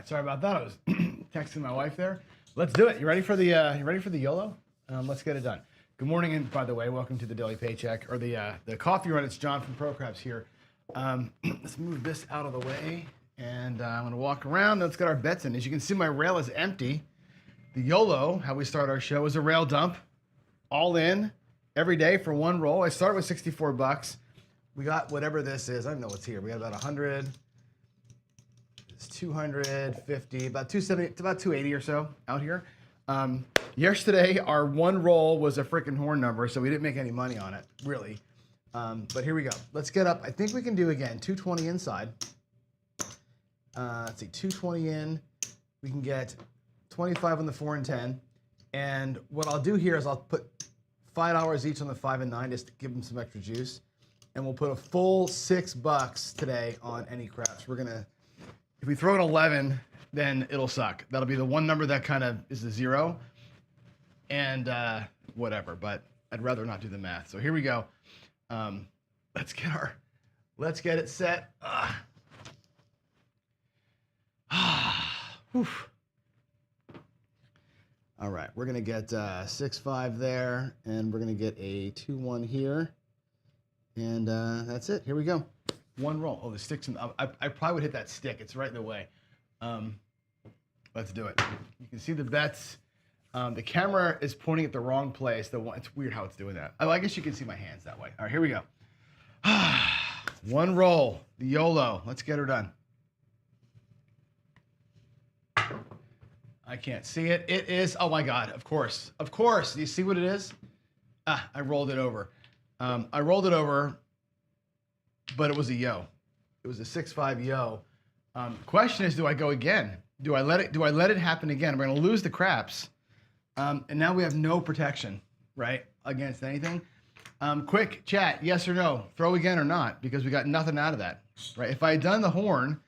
right, sorry about that. I was texting my wife there. Let's do it. You ready for the YOLO? Let's get it done. Good morning, and by the way, welcome to the Daily Paycheck or the coffee run. It's John from ProCraps here. Let's move this out of the way, and I'm gonna walk around. Let's get our bets in. As you can see, my rail is empty. The YOLO, how we start our show, is a rail dump, all in every day for one roll. I start with 64 bucks. We got whatever this is. I don't know what's here. We got about 100. It's 250, about 270, it's about 280 or so out here. Yesterday, our one roll was a freaking horn number, so we didn't make any money on it, really. But here we go. Let's get up. I think we can do again 220 inside. Let's see, 220 in. We can get 25 on the 4 and 10. And what I'll do here is I'll put $5 each on the 5 and 9 just to give them some extra juice. And we'll put a full $6 today on any craps. We're gonna, if we throw an 11, then it'll suck. That'll be the one number that kind of is a 0. And whatever, but I'd rather not do the math. So here we go. Let's get it set. Oof. All right, we're gonna get 6-5 there, and we're gonna get a 2-1 here, and that's it. Here we go. One roll. Oh, the stick's in. I probably would hit that stick. It's right in the way. Let's do it. You can see the bets. The camera is pointing at the wrong place. It's weird how it's doing that. Oh, I guess you can see my hands that way. All right, here we go. One roll, the YOLO. Let's get her done. I can't see it. It is, oh my God, of course. Of course. Do you see what it is? I rolled it over. I rolled it over, but it was a yo. It was a 6-5 yo. Question is, do I go again? Do I let it happen again? We're gonna lose the craps. And now we have no protection, right, against anything. Quick chat, yes or no, throw again or not, because we got nothing out of that, right? If I had done the horn,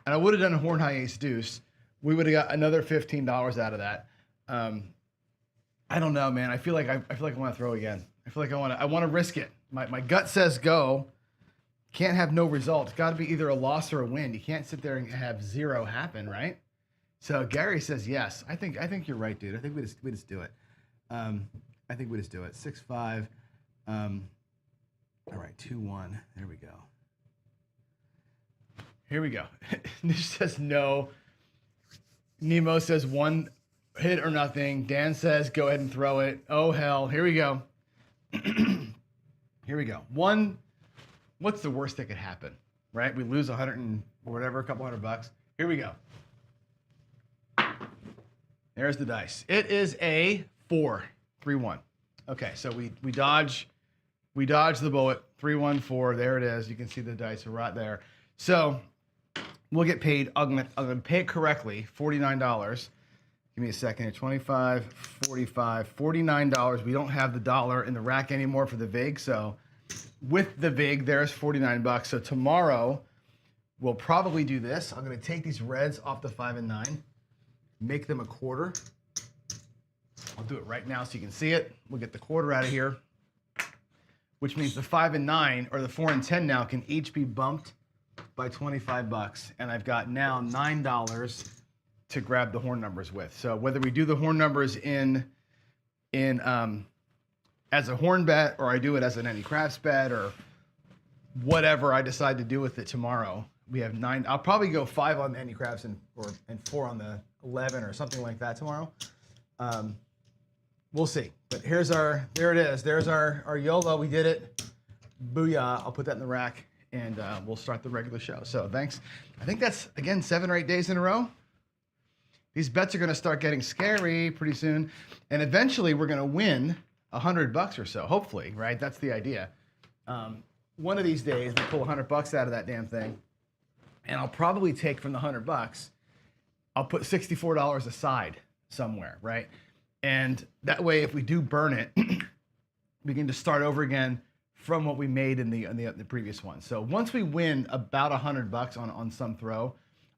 and I would have done a horn high ace deuce, we would have got another $15 out of that. I don't know, man. I feel like I want to throw again. I feel like I want to risk it. My gut says go. Can't have no result. It's got to be either a loss or a win. You can't sit there and have 0 happen, right? So Gary says yes. I think you're right, dude. I think we just do it. I think we just do it. 6-5. All right, 2-1. There we go. Here we go. Nish says no. Nemo says 1 hit or nothing. Dan says go ahead and throw it. Oh hell. Here we go. Here we go. What's the worst that could happen? Right? We lose 100 and whatever, a couple $100. Here we go. There's the dice. It is a 4, 3-1. Okay, so we dodge the bullet. 3, 1, 4. There it is. You can see the dice are right there. So we'll get paid. I'm gonna pay it correctly. $49. Give me a second here. 25, 45, $49. We don't have the dollar in the rack anymore for the vig. So with the vig, there's $49. So tomorrow we'll probably do this. I'm gonna take these reds off the 5 and 9. Make them a quarter. I'll do it right now so you can see it. We'll get the quarter out of here, which means the 5 and 9 or the 4 and 10 now can each be bumped by $25. And I've got now $9 to grab the horn numbers with. So whether we do the horn numbers in as a horn bet, or I do it as an any craps bet, or whatever I decide to do with it tomorrow, we have 9. I'll probably go 5 on the any craps and 4 on the 11 or something like that tomorrow. We'll see. But there it is. There's our YOLO. We did it. Booyah. I'll put that in the rack, and we'll start the regular show. So thanks. I think that's, again, 7 or 8 days in a row. These bets are going to start getting scary pretty soon. And eventually we're going to win $100 or so, hopefully, right? That's the idea. One of these days, we pull $100 out of that damn thing. And I'll probably take from the $100, I'll put $64 aside somewhere, right? And that way, if we do burn it, we can just start over again from what we made in the previous one. So once we win about $100 on some throw,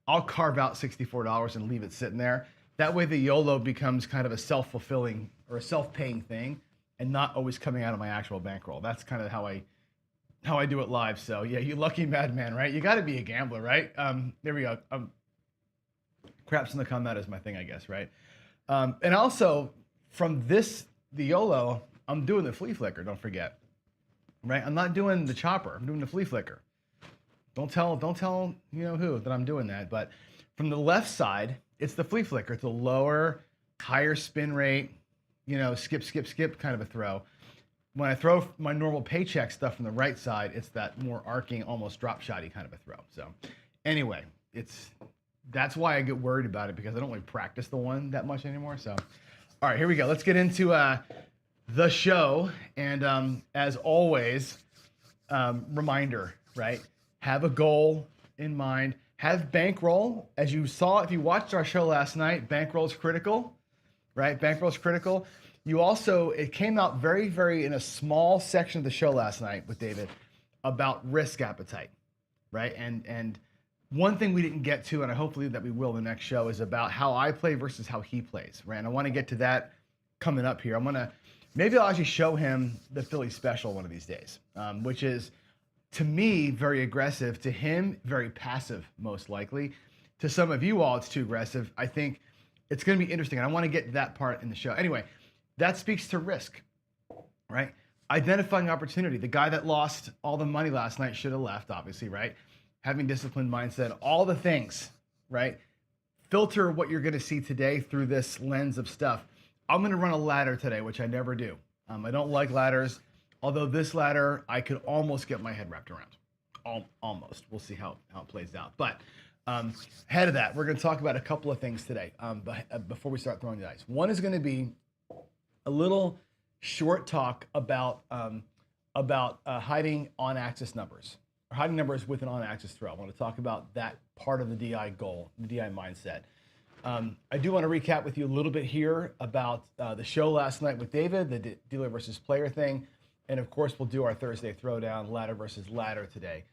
I'll carve out $64 and leave it sitting there. That way, the YOLO becomes kind of a self-fulfilling or a self-paying thing, and not always coming out of my actual bankroll. That's kind of how I do it live. So yeah, you lucky madman, right? You got to be a gambler, right? There we go. Craps in the combat is my thing, I guess, right? And also from the YOLO, I'm doing the flea flicker. Don't forget, right? I'm not doing the chopper. I'm doing the flea flicker. Don't tell you know who that I'm doing that. But from the left side, it's the flea flicker. It's a lower, higher spin rate, you know, skip kind of a throw. When I throw my normal paycheck stuff from the right side, it's that more arcing, almost drop shotty kind of a throw. So anyway, that's why I get worried about it, because I don't really practice the one that much anymore. So, all right, here we go. Let's get into the show. And as always, reminder, right? Have a goal in mind. Have bankroll. As you saw, if you watched our show last night, bankroll is critical, right? Bankroll is critical. You also, it came out very, very in a small section of the show last night with David about risk appetite, right? And one thing we didn't get to, and I hopefully that we will the next show, is about how I play versus how he plays, right? And I want to get to that coming up here. Maybe I'll actually show him the Philly special one of these days, which is, to me, very aggressive. To him, very passive, most likely. To some of you all, it's too aggressive. I think it's going to be interesting. And I want to get that part in the show. Anyway, that speaks to risk, right? Identifying opportunity. The guy that lost all the money last night should have left, obviously, right? Having disciplined mindset, all the things, right? Filter what you're going to see today through this lens of stuff. I'm going to run a ladder today, which I never do. I don't like ladders. Although this ladder, I could almost get my head wrapped around. Almost. We'll see how it plays out. But ahead of that, we're going to talk about a couple of things today before we start throwing the dice. One is going to be a little short talk about hiding on-axis numbers, or hiding numbers with an on-axis throw. I want to talk about that part of the DI goal, the DI mindset. I do want to recap with you a little bit here about the show last night with David, the dealer versus player thing. And of course, we'll do our Thursday throwdown, ladder versus ladder today.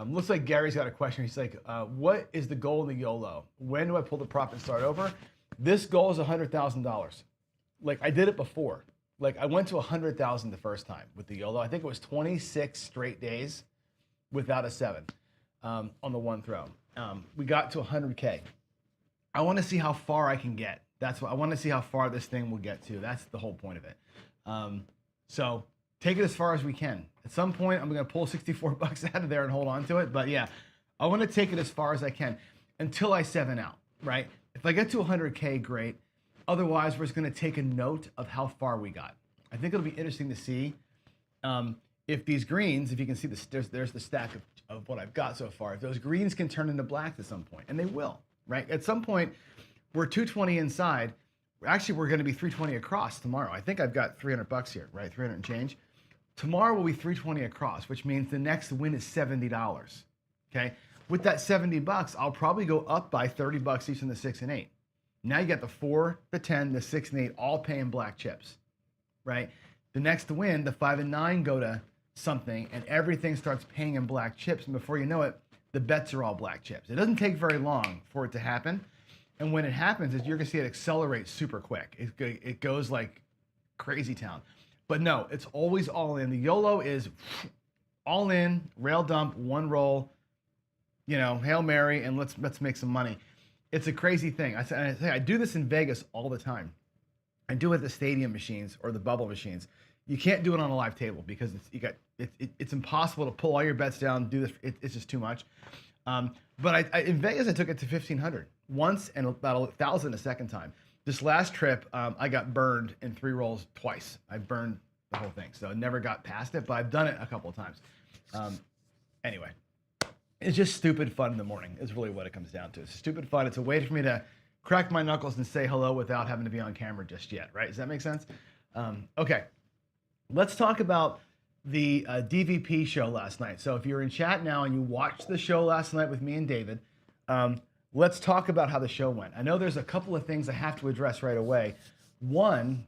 Looks like Gary's got a question. He's like, what is the goal in the YOLO? When do I pull the prop and start over? This goal is $100,000. Like, I did it before. Like, I went to 100,000 the first time with the YOLO. I think it was 26 straight days without a 7 on the one throw. We got to 100K. I want to see how far I can get. That's what I want to see, how far this thing will get to. That's the whole point of it. So take it as far as we can. At some point, I'm going to pull 64 bucks out of there and hold on to it. But yeah, I want to take it as far as I can until I 7 out, right? If I get to 100K, great. Otherwise, we're just going to take a note of how far we got. I think it'll be interesting to see if these greens, if you can see there's the stack of what I've got so far. If those greens can turn into blacks at some point, and they will, right? At some point, we're 220 inside. Actually, we're going to be 320 across tomorrow. I think I've got 300 bucks here, right? 300 and change. Tomorrow will be 320 across, which means the next win is $70. Okay. With that 70 bucks, I'll probably go up by 30 bucks each in the 6 and 8. Now you got the 4, the 10, the 6 and 8, all paying black chips, right? The next win, the 5 and 9 go to something, and everything starts paying in black chips. And before you know it, the bets are all black chips. It doesn't take very long for it to happen. And when it happens, you're going to see it accelerate super quick. It goes like crazy town. But no, it's always all in. The YOLO is all in, rail dump, one roll, you know, Hail Mary, and let's make some money. It's a crazy thing. I do this in Vegas all the time. I do it at the stadium machines or the bubble machines. You can't do it on a live table because it's impossible to pull all your bets down, do this. It's just too much. But in Vegas, I took it to 1,500 once and about 1,000 a second time. This last trip, I got burned in 3 rolls twice. I burned the whole thing, so I never got past it, but I've done it a couple of times. Anyway, it's just stupid fun in the morning is really what it comes down to. It's stupid fun. It's a way for me to crack my knuckles and say hello without having to be on camera just yet, right? Does that make sense? Okay, let's talk about the DVP show last night. So if you're in chat now and you watched the show last night with me and David, let's talk about how the show went. I know there's a couple of things I have to address right away. One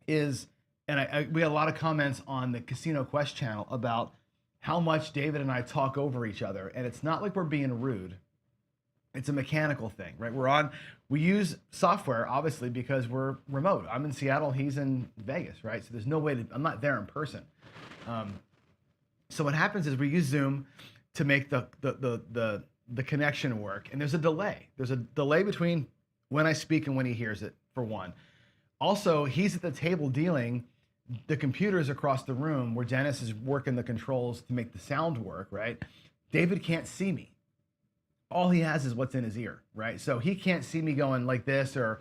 is, and we had a lot of comments on the Casino Quest channel about how much David and I talk over each other. And it's not like we're being rude. It's a mechanical thing, right? We use software, obviously, because we're remote. I'm in Seattle, he's in Vegas, right? So there's no way I'm not there in person. So what happens is we use Zoom to make the the connection work. And there's a delay. There's a delay between when I speak and when he hears it, for one. Also, he's at the table dealing. The computer's across the room where Dennis is working the controls to make the sound work, right? David can't see me. All he has is what's in his ear, right? So he can't see me going like this or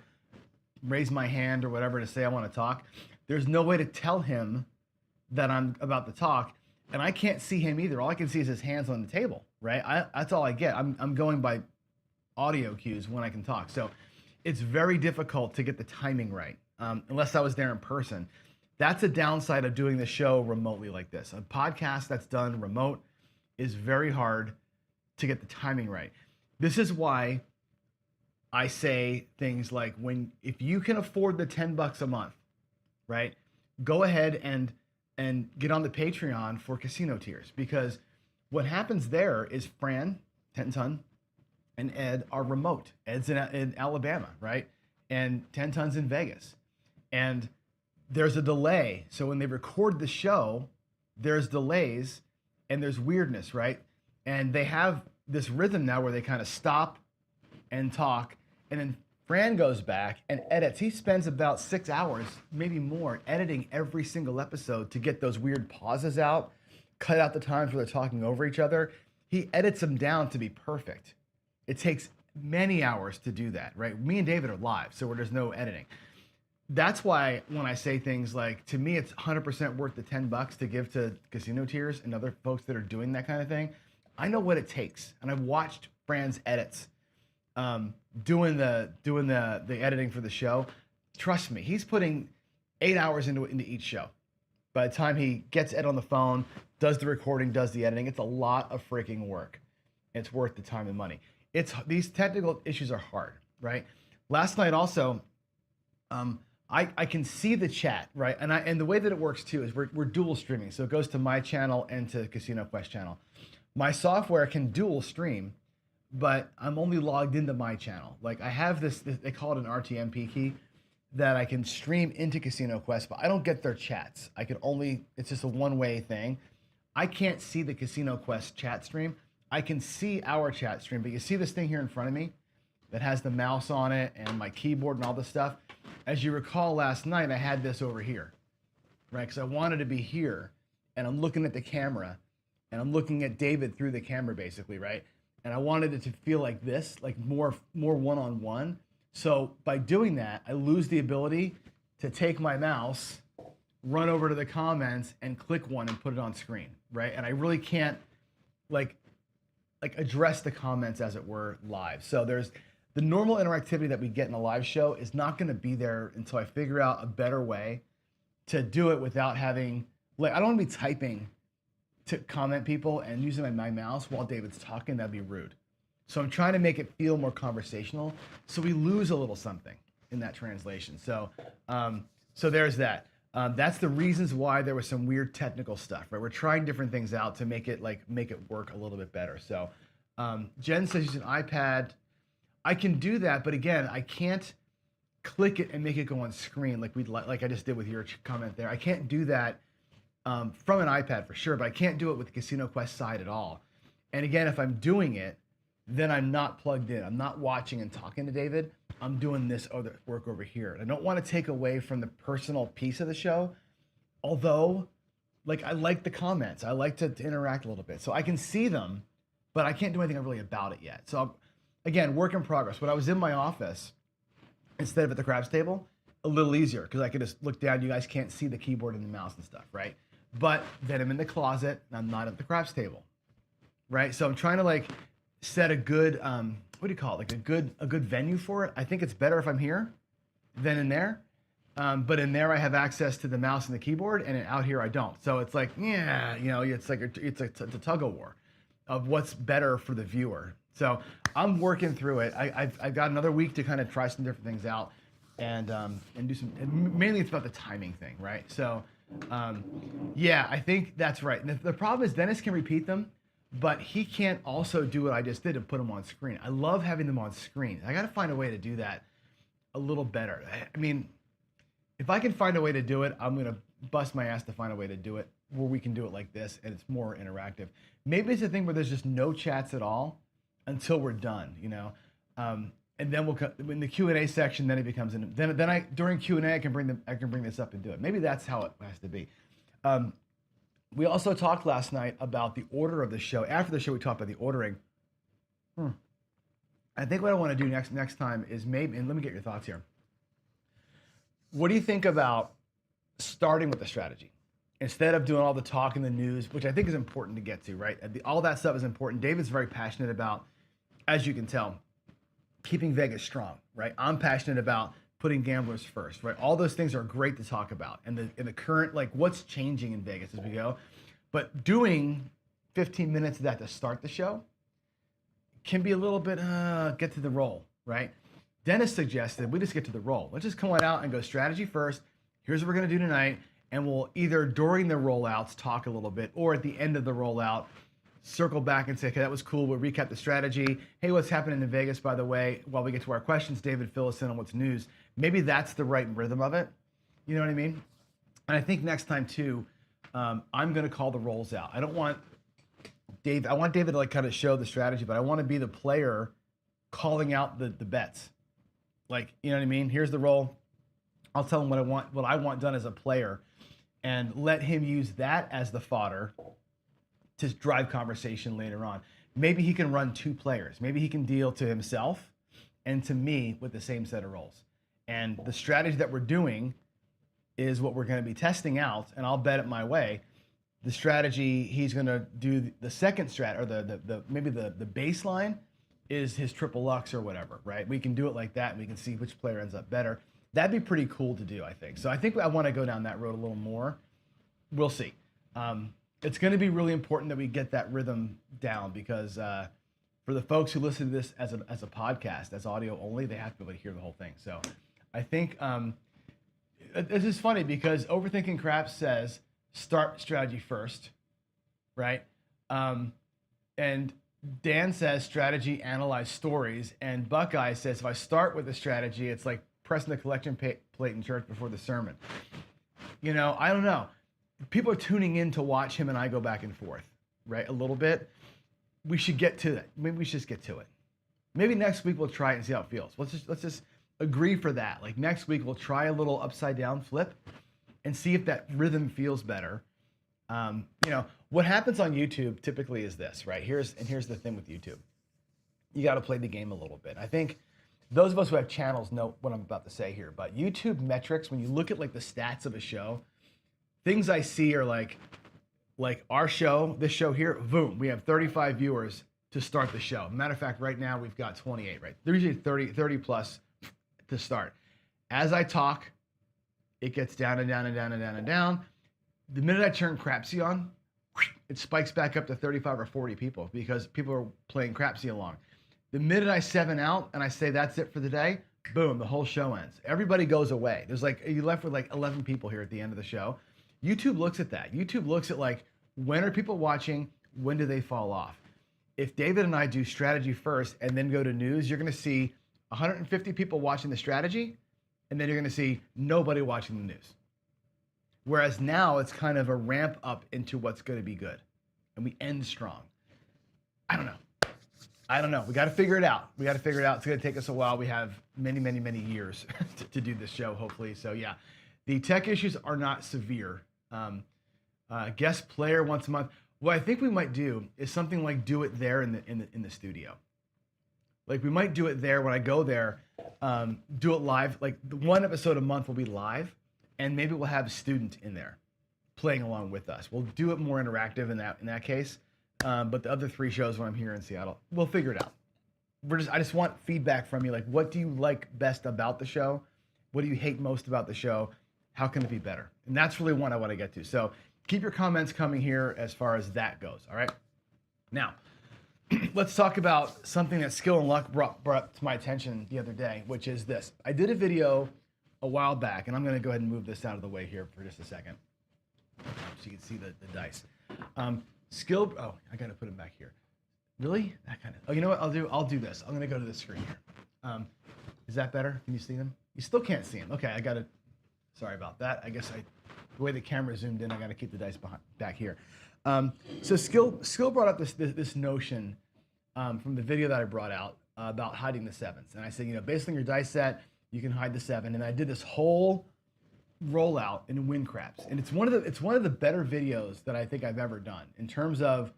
raise my hand or whatever to say I want to talk. There's no way to tell him that I'm about to talk, and I can't see him either. All I can see is his hands on the table, right? That's all I get. I'm going by audio cues when I can talk. So it's very difficult to get the timing right, unless I was there in person. That's a downside of doing the show remotely like this. A podcast that's done remote is very hard to get the timing right. This is why I say things like, if you can afford the $10 a month, right? Go ahead and get on the Patreon for Casino Tiers, because what happens there is Fran, Tenton, and Ed are remote. Ed's in Alabama, right? And Tenton's in Vegas. And there's a delay. So when they record the show, there's delays and there's weirdness, right? And they have this rhythm now where they kind of stop and talk, and then Fran goes back and edits. He spends about 6 hours, maybe more, editing every single episode to get those weird pauses out, cut out the times where they're talking over each other. He edits them down to be perfect. It takes many hours to do that, right? Me and David are live, so there's no editing. That's why when I say things like, to me, it's 100% worth the $10 to give to Casino Tiers and other folks that are doing that kind of thing. I know what it takes, and I've watched Fran's edits, doing the editing for the show. Trust me, he's putting 8 hours into each show. By the time he gets Ed on the phone, does the recording, does the editing, it's a lot of freaking work. It's worth the time and money. These technical issues are hard, right? Last night also, I can see the chat, right? And the way that it works too is we're dual streaming. So it goes to my channel and to Casino Quest channel. My software can dual stream, but I'm only logged into my channel. Like I have this, they call it an RTMP key, that I can stream into Casino Quest, but I don't get their chats. It's just a one-way thing. I can't see the Casino Quest chat stream. I can see our chat stream, but you see this thing here in front of me that has the mouse on it and my keyboard and all this stuff. As you recall, last night I had this over here, right? Because I wanted to be here, and I'm looking at the camera, and I'm looking at David through the camera, basically, right? And I wanted it to feel like this, like more one-on-one. So by doing that, I lose the ability to take my mouse, run over to the comments, and click one and put it on screen, right? And I really can't like address the comments, as it were, live. So there's the normal interactivity that we get in a live show is not going to be there until I figure out a better way to do it without having, I don't want to be typing to comment people and using my mouse while David's talking. That'd be rude. So I'm trying to make it feel more conversational, so we lose a little something in that translation. So there's that. That's the reasons why there was some weird technical stuff, right? We're trying different things out to make it work a little bit better. So Jen says she's an iPad. I can do that, but again, I can't click it and make it go on screen like I just did with your comment there. I can't do that from an iPad for sure, but I can't do it with the Casino Quest side at all. And again, if I'm doing it, then I'm not plugged in. I'm not watching and talking to David. I'm doing this other work over here. And I don't want to take away from the personal piece of the show, although I like the comments. I like to interact a little bit. So I can see them, but I can't do anything really about it yet. So again, work in progress. When I was in my office, instead of at the craps table, a little easier because I could just look down. You guys can't see the keyboard and the mouse and stuff, right? But then I'm in the closet and I'm not at the craps table, right? So I'm trying to set a good, what do you call it? A good venue for it. I think it's better if I'm here than in there. But in there I have access to the mouse and the keyboard, and out here I don't. So it's it's a tug of war of what's better for the viewer. So I'm working through it. I've got another week to kind of try some different things out and do some, and mainly it's about the timing thing, right? So yeah, I think that's right. And the problem is Dennis can repeat them, but he can't also do what I just did and put them on screen. I love having them on screen. I got to find a way to do that a little better. I mean, if I can find a way to do it, I'm going to bust my ass to find a way to do it where we can do it like this and it's more interactive. Maybe it's a thing where there's just no chats at all. until we're done, and then we'll in the Q&A section. Then it becomes then I during Q&A I can bring this up and do it. Maybe that's how it has to be. We also talked last night about the order of the show. After the show, we talked about the ordering. I think what I want to do next time is maybe, and let me get your thoughts here. What do you think about starting with the strategy instead of doing all the talk in the news, which I think is important to get to, right? All that stuff is important. David's very passionate about, as you can tell, keeping Vegas strong, right? I'm passionate about putting gamblers first, right? All those things are great to talk about, and the current, like what's changing in Vegas as we go. But doing 15 minutes of that to start the show can be a little bit get to the roll, right? Dennis suggested we just get to the roll. Let's just come on out and go strategy first. Here's what we're gonna do tonight, and we'll either during the rollouts talk a little bit, or at the end of the rollout circle back and say, okay, that was cool. We'll recap the strategy. Hey, what's happening in Vegas, by the way? While we get to our questions, David, fill us in on what's news. Maybe that's the right rhythm of it. You know what I mean? And I think next time too, I'm going to call the rolls out. I want David to like kind of show the strategy, but I want to be the player calling out the bets. Like, you know what I mean? Here's the roll. I'll tell him what I want done as a player, and let him use that as the fodder to drive conversation later on. Maybe he can run two players. Maybe he can deal to himself and to me with the same set of rolls. And the strategy that we're doing is what we're going to be testing out, and I'll bet it my way. The strategy he's going to do, the second strat, or maybe the baseline is his triple lux or whatever, right? We can do it like that, and we can see which player ends up better. That'd be pretty cool to do, I think. So I think I want to go down that road a little more. We'll see. It's going to be really important that we get that rhythm down, because for the folks who listen to this as a podcast, as audio only, they have to be able to hear the whole thing. So I think this is funny because Overthinking Crap says start strategy first, right? And Dan says strategy, analyze stories. And Buckeye says if I start with a strategy, it's like pressing the collection plate in church before the sermon. I don't know. People are tuning in to watch him and I go back and forth, right? A little bit. We should get to that. Maybe we should just get to it. Maybe next week we'll try it and see how it feels. Let's just agree for that. Like next week we'll try a little upside down flip and see if that rhythm feels better. What happens on YouTube typically is this, right? Here's the thing with YouTube. You got to play the game a little bit. I think those of us who have channels know what I'm about to say here, but YouTube metrics, when you look at like the stats of a show, things I see are like our show, this show here, boom, we have 35 viewers to start the show. Matter of fact, right now we've got 28, right? There's usually 30 plus to start. As I talk, it gets down and down and down and down and down. The minute I turn Crapsy on, it spikes back up to 35 or 40 people because people are playing Crapsy along. The minute I 7 out and I say that's it for the day, boom, the whole show ends. Everybody goes away. There's you're left with 11 people here at the end of the show. YouTube looks at that. YouTube looks at when are people watching? When do they fall off? If David and I do strategy first and then go to news, you're going to see 150 people watching the strategy, and then you're going to see nobody watching the news. Whereas now it's kind of a ramp up into what's going to be good, and we end strong. I don't know. We got to figure it out. It's going to take us a while. We have many, many, many years to do this show, hopefully. So yeah, the tech issues are not severe. Guest player once a month. What I think we might do is something like do it there in the studio. Like we might do it there when I go there, do it live. Like one episode a month will be live, and maybe we'll have a student in there playing along with us. We'll do it more interactive in that case. But the other 3 shows when I'm here in Seattle, we'll figure it out. I just want feedback from you. Like, what do you like best about the show? What do you hate most about the show? How can it be better? And that's really what I want to get to. So keep your comments coming here as far as that goes. All right. Now, let's talk about something that Skill and Luck brought to my attention the other day, which is this. I did a video a while back, and I'm going to go ahead and move this out of the way here for just a second so you can see the dice. I got to put them back here. Really? That kind of. Oh, you know what? I'll do this. I'm going to go to the screen here. Is that better? Can you see them? You still can't see them. Okay, I got to. Sorry about that. I guess the way the camera zoomed in, I got to keep the dice back here. So Skill brought up this notion from the video that I brought out about hiding the sevens. And I said, you know, based on your dice set, you can hide the seven. And I did this whole rollout in win craps. And it's one of the better videos that I think I've ever done in terms of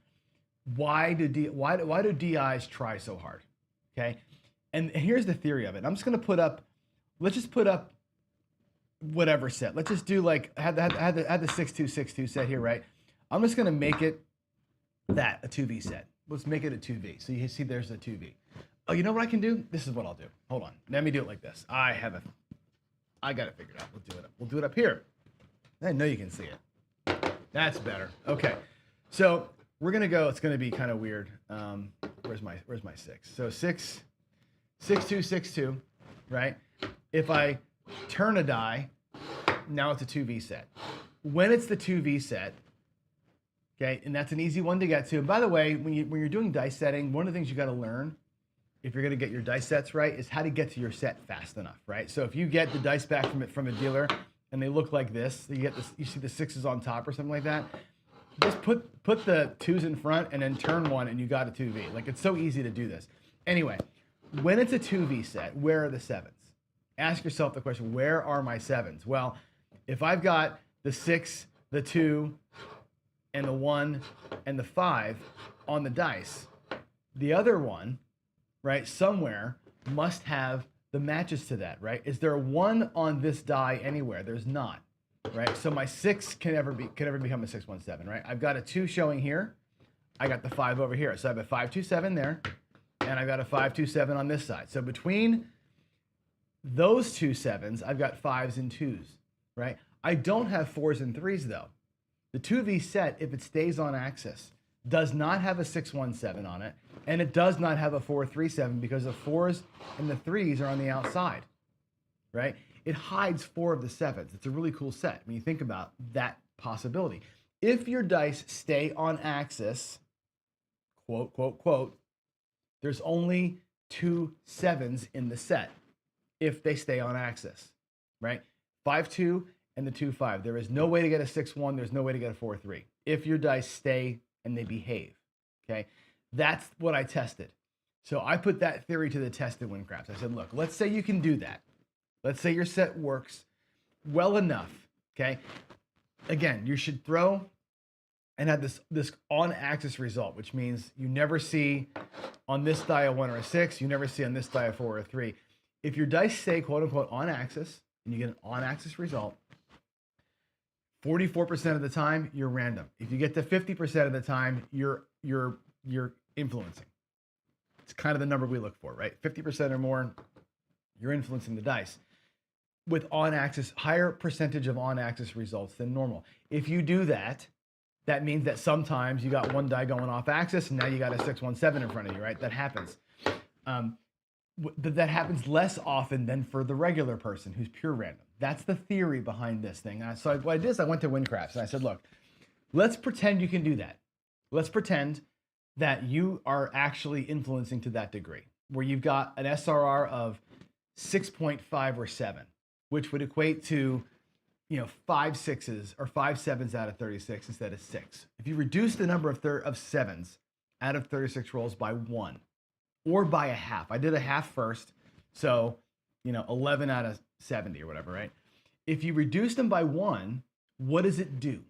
why do DIs try so hard? Okay. And here's the theory of it. I'm just going to put up, let's just put up whatever set. Let's just do like, I had the 6-2-6-2 set here, right? I'm just going to make it that, a 2V set. Let's make it a 2V. So you see there's a 2V. Oh, you know what I can do? This is what I'll do. Hold on. Let me do it like this. I got it figured out. We'll do it up here. I know you can see it. That's better. Okay. So we're going to go, it's going to be kind of weird. Where's my 6? So 6-2-6-2, right? If I turn a die, now it's a 2V set. When it's the 2V set, okay, and that's an easy one to get to. And by the way, when you're doing dice setting, one of the things you got to learn if you're going to get your dice sets right is how to get to your set fast enough, right? So if you get the dice back from a dealer and they look like this, you get this, you see the 6s on top or something like that. Just put the 2s in front and then turn one and you got a 2V. Like, it's so easy to do this. Anyway, when it's a 2V set, where are the 7s? Ask yourself the question, where are my 7s? Well, if I've got the 6, the 2, and the 1, and the 5 on the dice, the other one, right, somewhere must have the matches to that, right? Is there a 1 on this die anywhere? There's not, right? So my 6 can never become a 6-1-7, right? I've got a 2 showing here. I got the 5 over here. So I have a 5-2-7 there, and I've got a 5-2-7 on this side. So between those two 7s, I've got 5s and 2s, right? I don't have 4s and 3s though. The 2V set, if it stays on axis, does not have a 6-1-7 on it, and it does not have a 4-3-7 because the 4s and the 3s are on the outside, right? It hides 4 of the 7s. It's a really cool set when you think about that possibility. If your dice stay on axis, quote, quote, quote, there's only 2 7s in the set if they stay on axis, right? 5-2 and the 2-5. There is no way to get a 6-1. There's no way to get a 4-3 if your dice stay and they behave, okay? That's what I tested. So I put that theory to the test in win craps. I said, look, let's say you can do that. Let's say your set works well enough, okay? Again, you should throw and have this on-axis result, which means you never see on this die a 1 or a 6. You never see on this die a 4 or a 3. If your dice stay, quote unquote, on axis, and you get an on-axis result, 44% of the time, you're random. If you get to 50% of the time, you're influencing. It's kind of the number we look for, right? 50% or more, you're influencing the dice. With on-axis, higher percentage of on-axis results than normal. If you do that, that means that sometimes you got one die going off axis, and now you got a 6-1-7 in front of you, right? That happens. That happens less often than for the regular person who's pure random. That's the theory behind this thing. So what I did is I went to win craps and I said, look, let's pretend you can do that. Let's pretend that you are actually influencing to that degree, where you've got an SRR of 6.5 or 7, which would equate to, 5 6s or 5 7s out of 36 instead of 6. If you reduce the number of 7s out of 36 rolls by 1 or by a half, I did a half first, so 11 out of 70 or whatever, right? If you reduce them by 1, what does it do?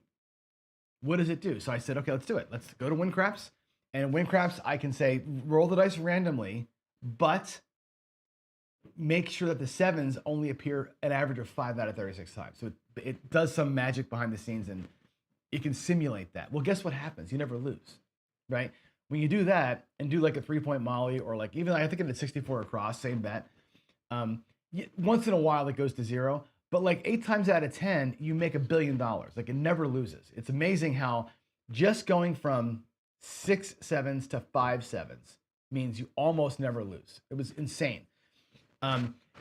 What does it do? So I said, okay, let's do it. Let's go to win craps. And in win craps, I can say roll the dice randomly, but make sure that the 7s only appear an average of 5 out of 36 times. So it does some magic behind the scenes and it can simulate that. Well, guess what happens? You never lose, right? When you do that and do like a 3-point molly or like even I think in the 64 across, same bet, once in a while it goes to 0, but like 8 times out of 10, you make $1 billion. Like it never loses. It's amazing how just going from 6 7s to 5 7s means you almost never lose. It was insane.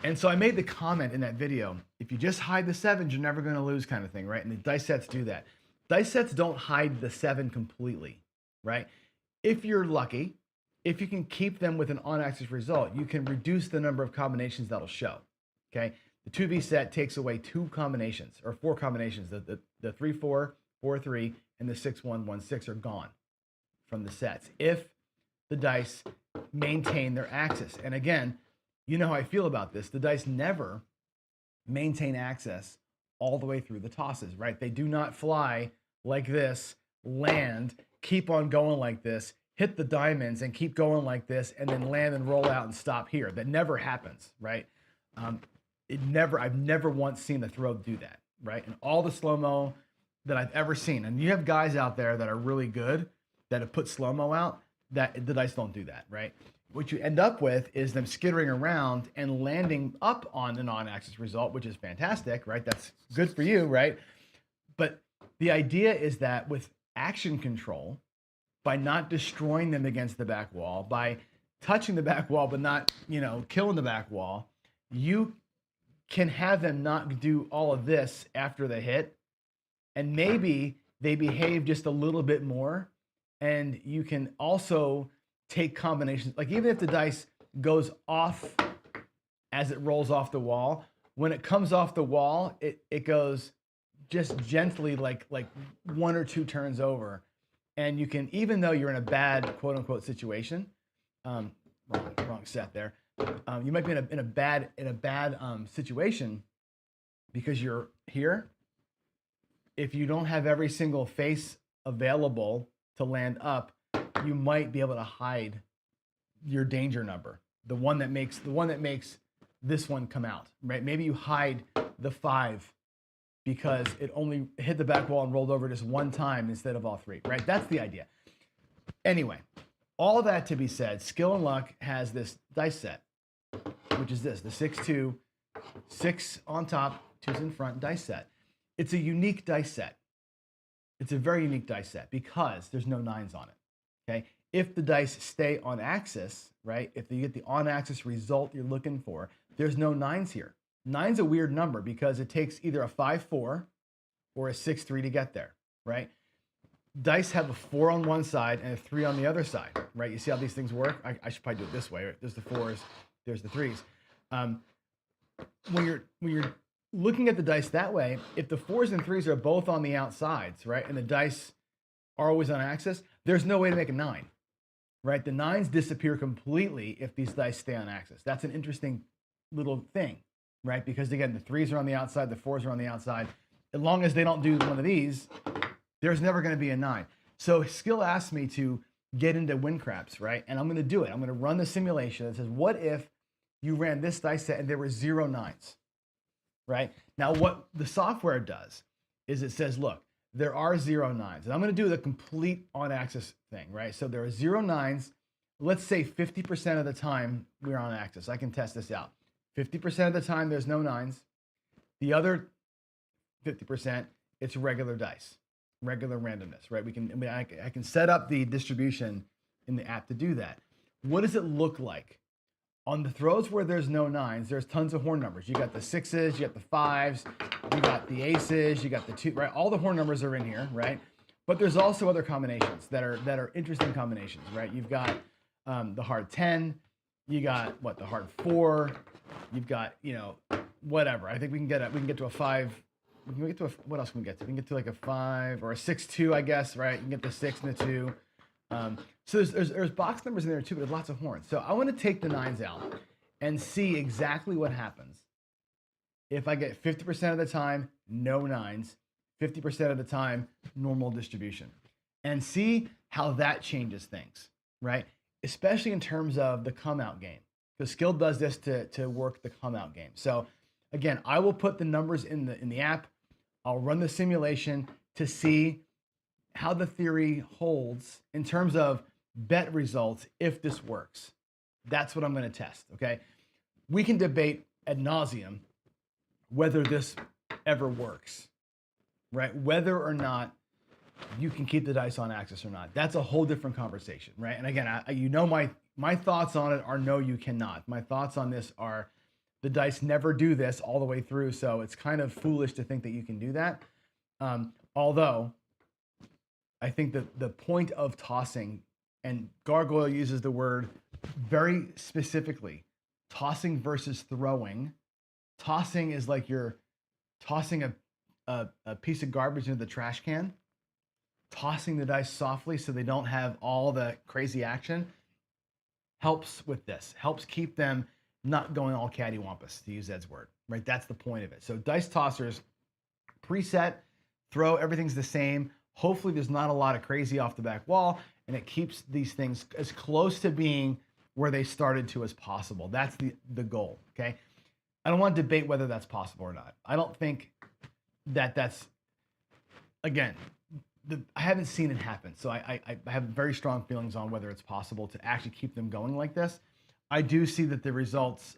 And so I made the comment in that video, if you just hide the 7s, you're never going to lose kind of thing, right? And the dice sets do that. Dice sets don't hide the 7 completely, right? If you're lucky, if you can keep them with an on-axis result, you can reduce the number of combinations that'll show, okay? The 2V set takes away 2 combinations, or 4 combinations. The 3-4, 4-3, and the 6-1-1-6 are gone from the sets. If the dice maintain their axis. And again, you know how I feel about this. The dice never maintain axis all the way through the tosses, right? They do not fly like this, land, keep on going like this, hit the diamonds and keep going like this, and then land and roll out and stop here. That never happens, right? I've never once seen the throw do that, right? And all the slow-mo that I've ever seen, and you have guys out there that are really good that have put slow-mo out, that the dice don't do that, right? What you end up with is them skittering around and landing up on an on-axis result, which is fantastic, right? That's good for you, right? But the idea is that with action control, by not destroying them against the back wall, by touching the back wall but not, killing the back wall, you can have them not do all of this after the hit, and maybe they behave just a little bit more, and you can also take combinations. Like even if the dice goes off as it rolls off the wall, when it comes off the wall, it goes just gently like one or two turns over. And you can, even though you're in a bad quote unquote situation, wrong set there. You might be in a bad situation because you're here. If you don't have every single face available to land up, you might be able to hide your danger number, the one that makes this one come out, right? Maybe you hide the 5 because it only hit the back wall and rolled over just one time instead of all 3, right? That's the idea. Anyway, all that to be said, Skill and Luck has this dice set, which is this, the 6-2, 6 on top, 2's in front dice set. It's a unique dice set. It's a very unique dice set because there's no 9s on it, okay? If the dice stay on axis, right? If you get the on-axis result you're looking for, there's no 9s here. 9's a weird number because it takes either a 5-4 or a 6-3 to get there, right? Dice have a 4 on one side and a 3 on the other side, right? You see how these things work? I should probably do it this way, right? There's the 4s, there's the 3s. When you're looking at the dice that way, if the 4s and 3s are both on the outsides, right, and the dice are always on axis, there's no way to make a 9, right? The 9s disappear completely if these dice stay on axis. That's an interesting little thing, right? Because again, the 3s are on the outside, the 4s are on the outside. As long as they don't do one of these, there's never going to be a 9. So Skill asked me to get into win craps, right? And I'm going to do it. I'm going to run the simulation that says, what if you ran this dice set and there were 0 9s, right? Now, what the software does is it says, look, there are 0 9s. And I'm going to do the complete on-axis thing, right? So there are 0 9s. Let's say 50% of the time we're on axis. I can test this out. 50% of the time there's no 9s. The other 50%, it's regular dice, regular randomness, right? I can set up the distribution in the app to do that. What does it look like? On the throws where there's no 9s, there's tons of horn numbers. You got the 6s, you got the 5s, you got the aces, you got the 2, right? All the horn numbers are in here, right? But there's also other combinations that are interesting combinations, right? You've got the hard 10, you got the hard 4, you've got, whatever. I think we can get to a 5. We can get to what else can we get to? We can get to like a 5 or a 6-2, I guess, right? You can get the 6 and the 2. So there's box numbers in there too, but there's lots of horns. So I want to take the 9s out and see exactly what happens if I get 50% of the time no 9s, 50% of the time normal distribution, and see how that changes things, right? Especially in terms of the come out game, because Skill does this to work the come out game. So again, I will put the numbers in the app. I'll run the simulation to see how the theory holds in terms of bet results if this works. That's what I'm going to test, okay? We can debate ad nauseum whether this ever works, right? Whether or not you can keep the dice on axis or not. That's a whole different conversation, right? And again, my thoughts on it are no, you cannot. My thoughts on this are the dice never do this all the way through, so it's kind of foolish to think that you can do that. Although, I think that the point of tossing, and Gargoyle uses the word very specifically, tossing versus throwing. Tossing is like you're tossing a piece of garbage into the trash can, tossing the dice softly so they don't have all the crazy action. helps with this, helps keep them not going all cattywampus, to use Ed's word, right? That's the point of it. So dice tossers, preset, throw, everything's the same. Hopefully there's not a lot of crazy off the back wall, and it keeps these things as close to being where they started to as possible. That's the goal, okay? I don't want to debate whether that's possible or not. I don't think that's, again, I haven't seen it happen. So I have very strong feelings on whether it's possible to actually keep them going like this. I do see that the results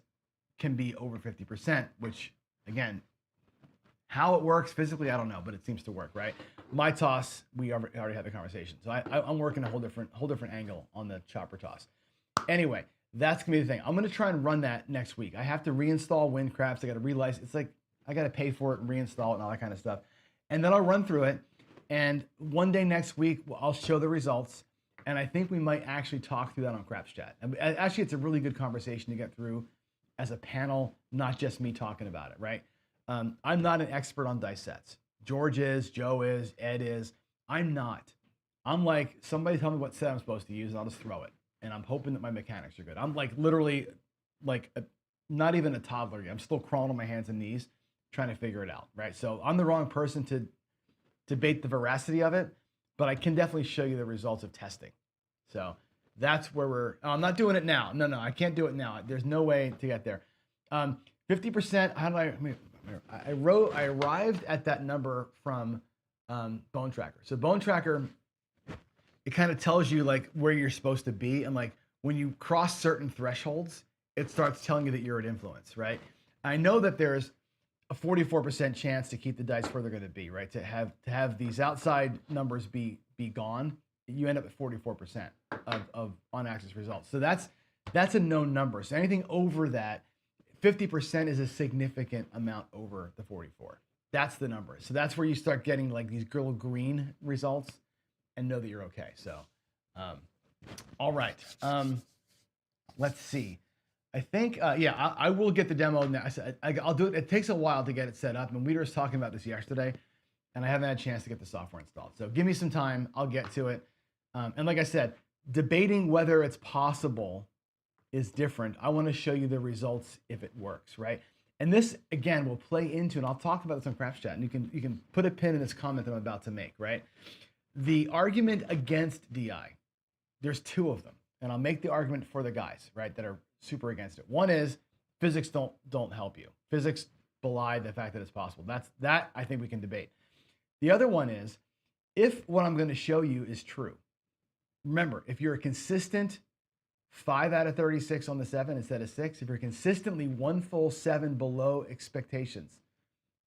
can be over 50%, which, again, how it works physically, I don't know, but it seems to work, right? My toss, we already had the conversation. So I'm working a whole different angle on the chopper toss. Anyway, that's gonna be the thing. I'm gonna try and run that next week. I have to reinstall WinCrafts. I got to relicense. It's like I got to pay for it and reinstall it and all that kind of stuff. And then I'll run through it. And one day next week, I'll show the results. And I think we might actually talk through that on Craps Chat. And actually, it's a really good conversation to get through as a panel, not just me talking about it, right? I'm not an expert on dice sets. George is, Joe is, Ed is. I'm not. I'm like, somebody tell me what set I'm supposed to use, and I'll just throw it. And I'm hoping that my mechanics are good. I'm like literally like not even a toddler yet. I'm still crawling on my hands and knees trying to figure it out, right? So I'm the wrong person to debate the veracity of it, but I can definitely show you the results of testing. So that's where I'm not doing it now. No, I can't do it now. There's no way to get there. 50%, how did I arrived at that number from Bone Tracker. So Bone Tracker, it kind of tells you like where you're supposed to be. And like when you cross certain thresholds, it starts telling you that you're at influence, right? I know that there's a 44% chance to keep the dice where they're going to be, right? To have these outside numbers be gone, you end up at 44% of on-axis results. So that's a known number. So anything over that, 50% is a significant amount over the 44. That's the number. So that's where you start getting like these little green results and know that you're okay. So, all right. Let's see. I think, I will get the demo now. I'll do it. It takes a while to get it set up. And we were just talking about this yesterday, and I haven't had a chance to get the software installed. So give me some time. I'll get to it. And like I said, debating whether it's possible is different. I want to show you the results if it works, right? And this, again, will play into, and I'll talk about this on Craps Chat, and you can put a pin in this comment that I'm about to make, right? The argument against DI, there's two of them. And I'll make the argument for the guys, right, that are super against it. One is physics don't help you. Physics belie the fact that it's possible. That I think we can debate. The other one is if what I'm going to show you is true. Remember, if you're a consistent 5 out of 36 on the 7 instead of 6, if you're consistently one full 7 below expectations,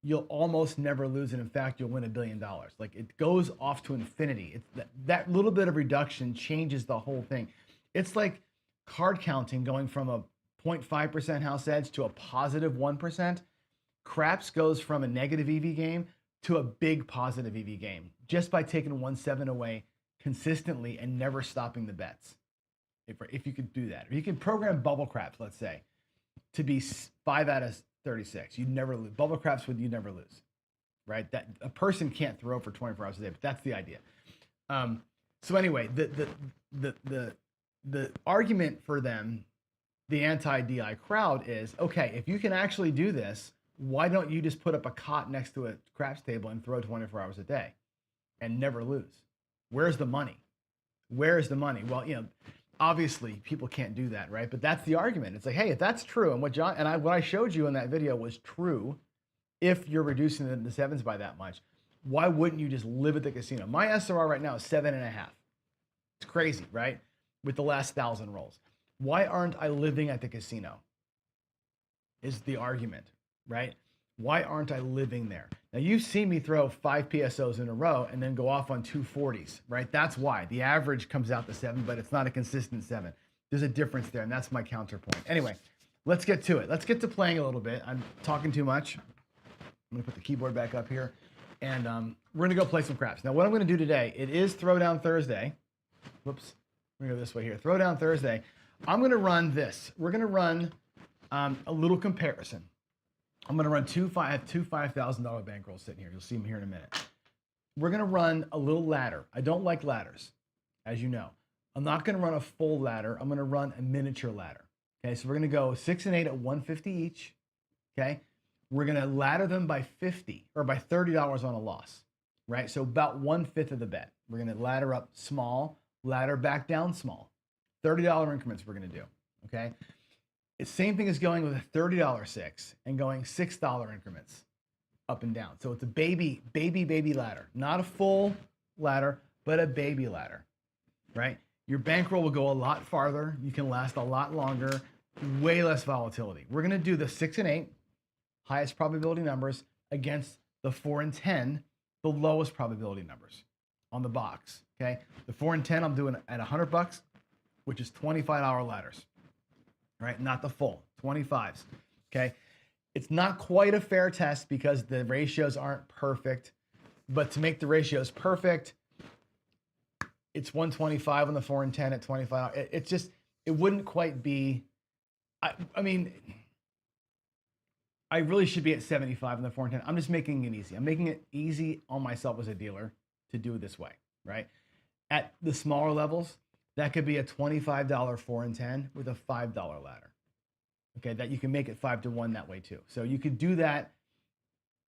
you'll almost never lose. And in fact, you'll win $1 billion. Like it goes off to infinity. It's that little bit of reduction changes the whole thing. It's like card counting going from a 0.5% house edge to a positive 1%. Craps goes from a negative EV game to a big positive EV game just by taking 1/7 away consistently and never stopping the bets. If you could do that, or you can program bubble craps, let's say, to be 5 out of 36. You'd never lose. Bubble craps you'd never lose, right? That a person can't throw for 24 hours a day, but that's the idea. So anyway, the argument for them, the anti-DI crowd, is okay. If you can actually do this, why don't you just put up a cot next to a craps table and throw 24 hours a day, and never lose? Where's the money? Where's the money? Well, obviously people can't do that, right? But that's the argument. It's like, hey, if that's true, and what I showed you in that video was true, if you're reducing the sevens by that much, why wouldn't you just live at the casino? My SRR right now is 7.5. It's crazy, right? With the last 1,000 rolls. Why aren't I living at the casino? Is the argument, right? Why aren't I living there? Now you've seen me throw 5 PSOs in a row and then go off on 2 40s, right? That's why the average comes out to 7, but it's not a consistent 7. There's a difference there, and that's my counterpoint. Anyway, let's get to it. Let's get to playing a little bit. I'm talking too much. I'm gonna put the keyboard back up here, and we're gonna go play some craps. Now what I'm gonna do today, it is Throwdown Thursday. Whoops, we're gonna go this way here. Throwdown Thursday. I'm gonna run this. We're gonna run a little comparison. I'm going to run two $5,000 bankrolls sitting here. You'll see them here in a minute. We're going to run a little ladder. I don't like ladders, as you know. I'm not going to run a full ladder. I'm going to run a miniature ladder. Okay, so we're going to go 6 and 8 at 150 each. Okay, we're going to ladder them by 50 or by $30 on a loss, right? So about 1/5 of the bet. We're going to ladder up small, ladder back down small. $30 increments we're going to do. Okay, it's same thing as going with a $30 six and going $6 increments up and down. So it's a baby ladder, not a full ladder, but a baby ladder, right? Your bankroll will go a lot farther. You can last a lot longer, way less volatility. We're going to do the 6 and 8, highest probability numbers, against the 4 and 10, the lowest probability numbers on the box. Okay. The 4 and 10, I'm doing at $100, which is $25 ladders, right? Not the full 25s. Okay. It's not quite a fair test because the ratios aren't perfect, but to make the ratios perfect, it's 125 on the 4 and 10 at 25. It's just, it wouldn't quite be, I mean, I really should be at 75 on the 4 and 10. I'm just making it easy. I'm making it easy on myself as a dealer to do it this way, right? At the smaller levels, that could be a $25 4 and 10 with a $5 ladder. Okay, that you can make it 5-1 that way too. So you could do that,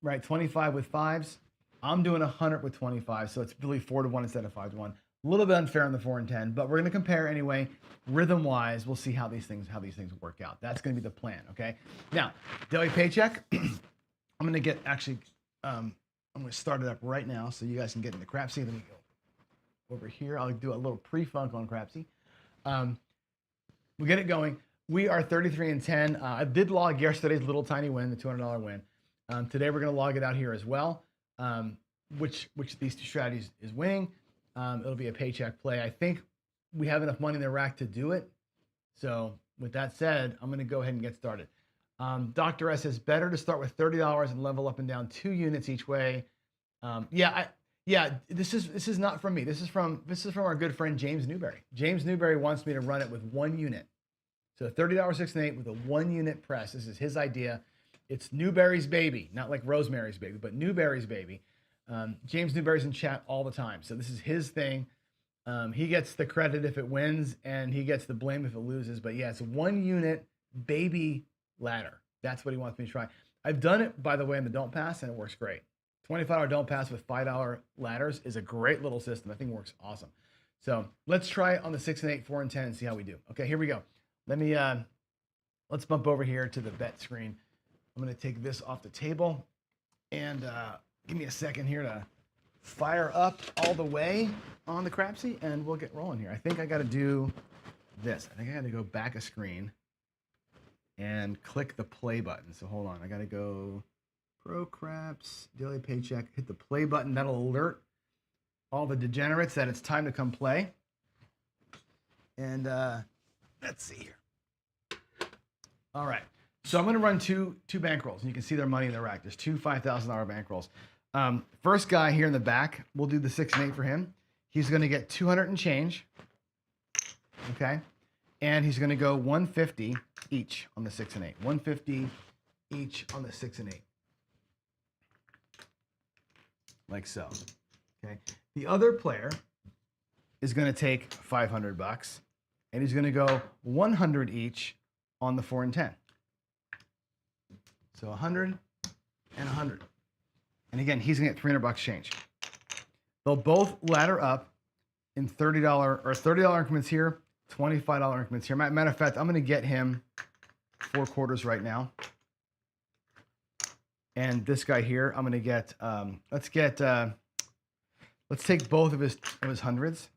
right? 25 with 5s. I'm doing 100 with 25, so it's really 4-1 instead of 5-1. A little bit unfair on the 4 and 10, but we're going to compare anyway. Rhythm-wise, we'll see how these things work out. That's going to be the plan. Okay. Now, Daily Paycheck. I'm going to get I'm going to start it up right now so you guys can get in the crapsy. Let me go over here. I'll do a little pre-funk on crapsy. We'll get it going. We are 33 and 10. I did log yesterday's little tiny win, the $200 win. Today we're going to log it out here as well. Which of these two strategies is winning? It'll be a paycheck play. I think we have enough money in the rack to do it. So with that said, I'm going to go ahead and get started. Dr. S says better to start with $30 and level up and down 2 units each way. This is not from me. This is from our good friend James Newberry. James Newberry wants me to run it with 1 unit. So $30 6 and 8 with a 1 unit press. This is his idea. It's Newberry's baby, not like Rosemary's baby, but Newberry's baby. James Newberry's in chat all the time. So this is his thing. He gets the credit if it wins and he gets the blame if it loses. But yeah, it's a 1 unit baby ladder. That's what he wants me to try. I've done it, by the way, in the Don't Pass, and it works great. $25 Don't Pass with $5 ladders is a great little system. I think it works awesome. So let's try it on the 6 and 8, 4 and 10 and see how we do. Okay, here we go. Let's bump over here to the bet screen. I'm going to take this off the table and give me a second here to fire up all the way on the crapsy and we'll get rolling here. I think I got to do this. I think I got to go back a screen and click the play button. So hold on. I got to go Pro Craps, Daily Paycheck, hit the play button. That'll alert all the degenerates that it's time to come play. And let's see here. All right. So I'm going to run two bankrolls, and you can see their money in the rack. There's 2 $5,000 bankrolls. First guy here in the back, we'll do the 6 and 8 for him. He's going to get 200 and change. Okay. And he's going to go 150 each on the 6 and 8. 150 each on the 6 and 8. Like so. Okay. The other player is going to take $500 and he's going to go 100 each on the 4 and 10. So 100 and 100. And again, he's going to get $300 change. They'll both ladder up in $30 increments here, $25 increments here. Matter of fact, I'm going to get him 4 quarters right now. And this guy here, I'm going to get, let's take both of his hundreds.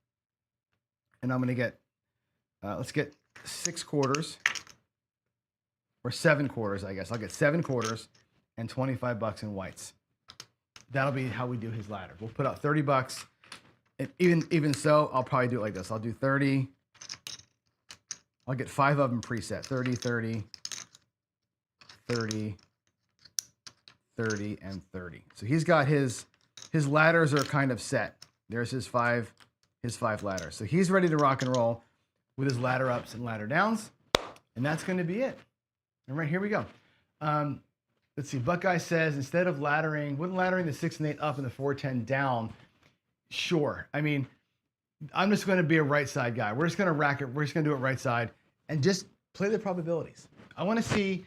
And I'm going to get, let's get 6 quarters. Or 7 quarters, I guess. I'll get 7 quarters and $25 in whites. That'll be how we do his ladder. We'll put out $30. And even so, I'll probably do it like this. I'll do 30. I'll get 5 of them preset. 30, 30, 30, 30, and 30. So he's got his ladders are kind of set. There's his five ladders. So he's ready to rock and roll with his ladder ups and ladder downs. And that's going to be it. All right, here we go. Let's see. Buckeye says instead of wouldn't laddering the 6 and 8 up and the 4, 10 down? Sure. I mean, I'm just going to be a right side guy. We're just going to rack it. We're just going to do it right side and just play the probabilities. I want to see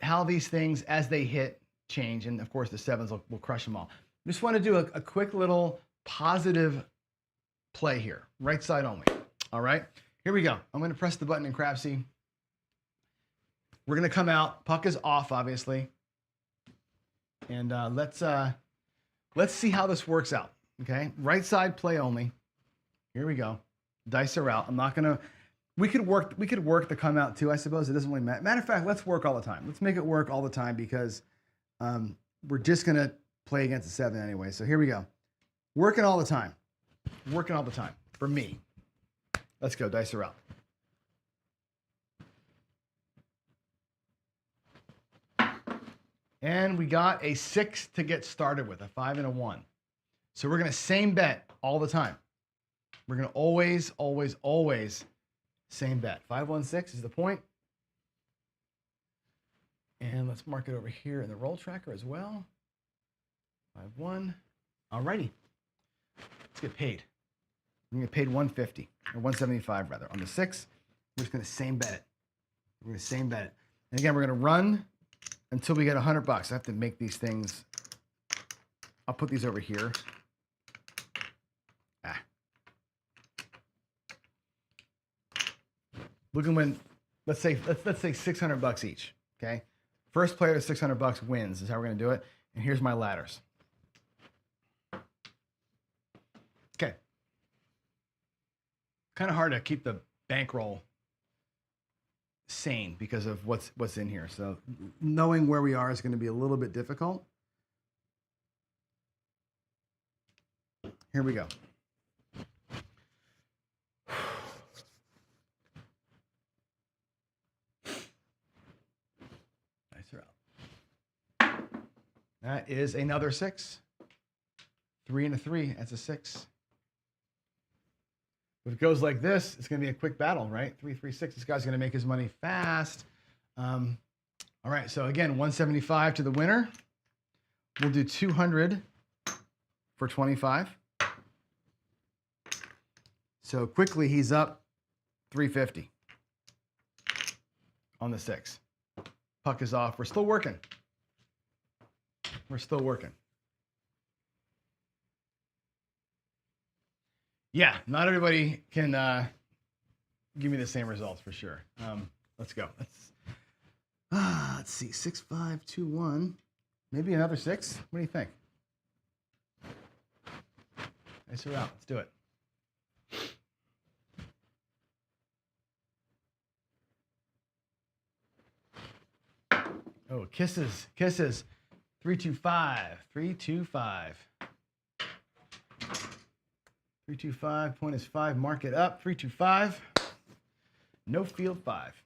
how these things, as they hit, change. And of course, the sevens will crush them all. I just want to do a quick little positive play here. Right side only. All right. Here we go. I'm going to press the button in Crapsy. We're going to come out. Puck is off, obviously. And let's see how this works out. Okay. Right side play only. Here we go. Dice are out. I'm not going to. We could work the come out too, I suppose. It doesn't really matter. Matter of fact, let's work all the time. Let's make it work all the time because we're just going to play against a 7 anyway. So here we go. Working all the time. Working all the time. For me. Let's go. Dice are out. And we got a 6 to get started with, a 5 and a 1. So we're going to same bet all the time. We're going to always, always, always same bet. 516 is the point. And let's mark it over here in the roll tracker as well. 5-1. All righty. Let's get paid. We're going to get paid 150 or 175 rather on the 6. We're just going to same bet it. We're going to same bet it. And again, we're going to run until we get $100. I have to make these things. I'll put these over here. Looking when, let's say $600 each. Okay, first player to $600 wins is how we're going to do it. And here's my ladders. Okay, kind of hard to keep the bankroll sane because of what's in here. So knowing where we are is going to be a little bit difficult. Here we go. That is another 6. 3 and a 3. That's a 6. If it goes like this, it's going to be a quick battle, right? 3, 3, 6. This guy's going to make his money fast. All right. So again, 175 to the winner. We'll do 200 for 25. So quickly, he's up 350 on the 6. Puck is off. We're still working. We're still working. Yeah, not everybody can give me the same results for sure. Let's go. Let's see. 6, 5, 2, 1. Maybe another 6. What do you think? Nice her out. Let's do it. Oh, kisses. 325. 325. 325. Point is 5. Mark it up. 325. No field 5.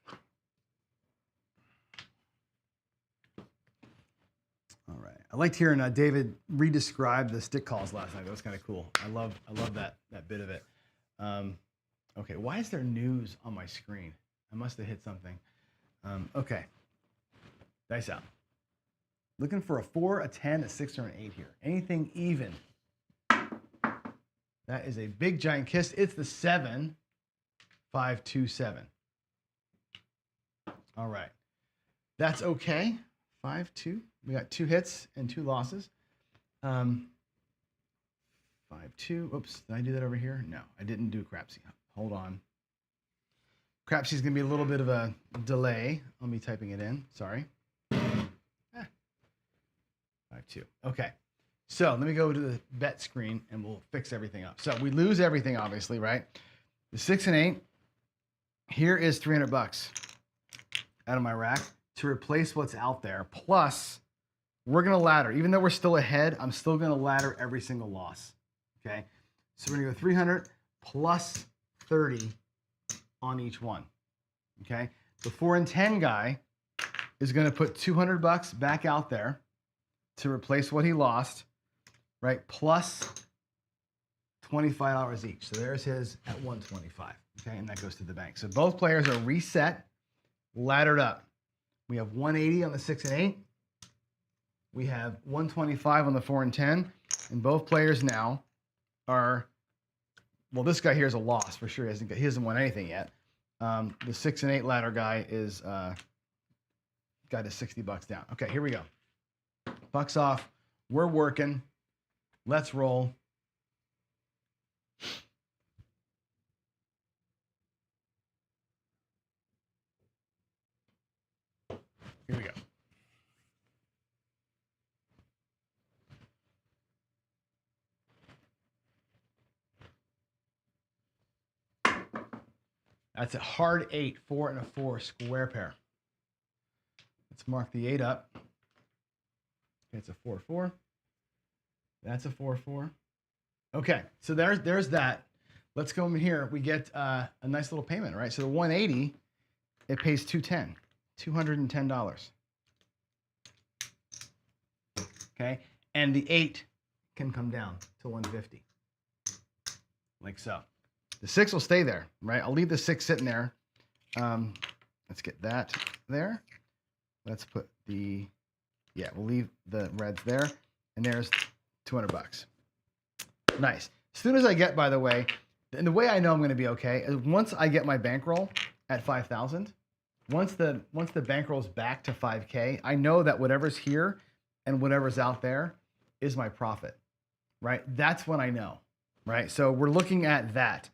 All right. I liked hearing David re-describe the stick calls last night. That was kind of cool. I love that bit of it. Okay. Why is there news on my screen? I must have hit something. Okay. Dice out. Looking for a 4, a 10, a 6, or an 8 here. Anything even. That is a big giant kiss. It's the 7. 5, 2, 7. All right. That's okay. 5, 2. We got 2 hits and 2 losses. 5, 2. Oops. Did I do that over here? No, I didn't do Crapsy. Hold on. Crapsy's going to be a little bit of a delay on me typing it in. Sorry. 5-2. Okay. So let me go to the bet screen and we'll fix everything up. So we lose everything, obviously, right? The 6 and 8. Here is $300 out of my rack to replace what's out there. Plus, we're going to ladder. Even though we're still ahead, I'm still going to ladder every single loss. Okay. So we're going to go 300 plus 30 on each one. Okay. The 4 and 10 guy is going to put $200 back out there to replace what he lost, right? Plus $25 each. So there's his at 125. Okay, and that goes to the bank. So both players are reset, laddered up. We have 180 on the 6 and 8. We have 125 on the 4 and 10. And both players now are well, this guy here is a loss for sure. He hasn't won anything yet. The 6 and 8 ladder guy is got his $60 down. Okay, here we go. Bucks off. We're working. Let's roll. Here we go. That's a hard 8, 4 and a 4 square pair. Let's mark the 8 up. Okay, it's a 4-4. That's a 4-4. Okay, so there's that. Let's go in here. We get a nice little payment, right? So the 180, it pays $210. $210. Okay, and the 8 can come down to 150, like so. The 6 will stay there, right? I'll leave the 6 sitting there. Let's get that there. Let's put the, yeah, we'll leave the reds there, and there's $200. Nice. As soon as I get, by the way, and the way I know I'm going to be okay is once I get my bankroll at 5,000. Once the bankroll's back to 5K, I know that whatever's here and whatever's out there is my profit, right? That's when I know, right? So we're looking at that.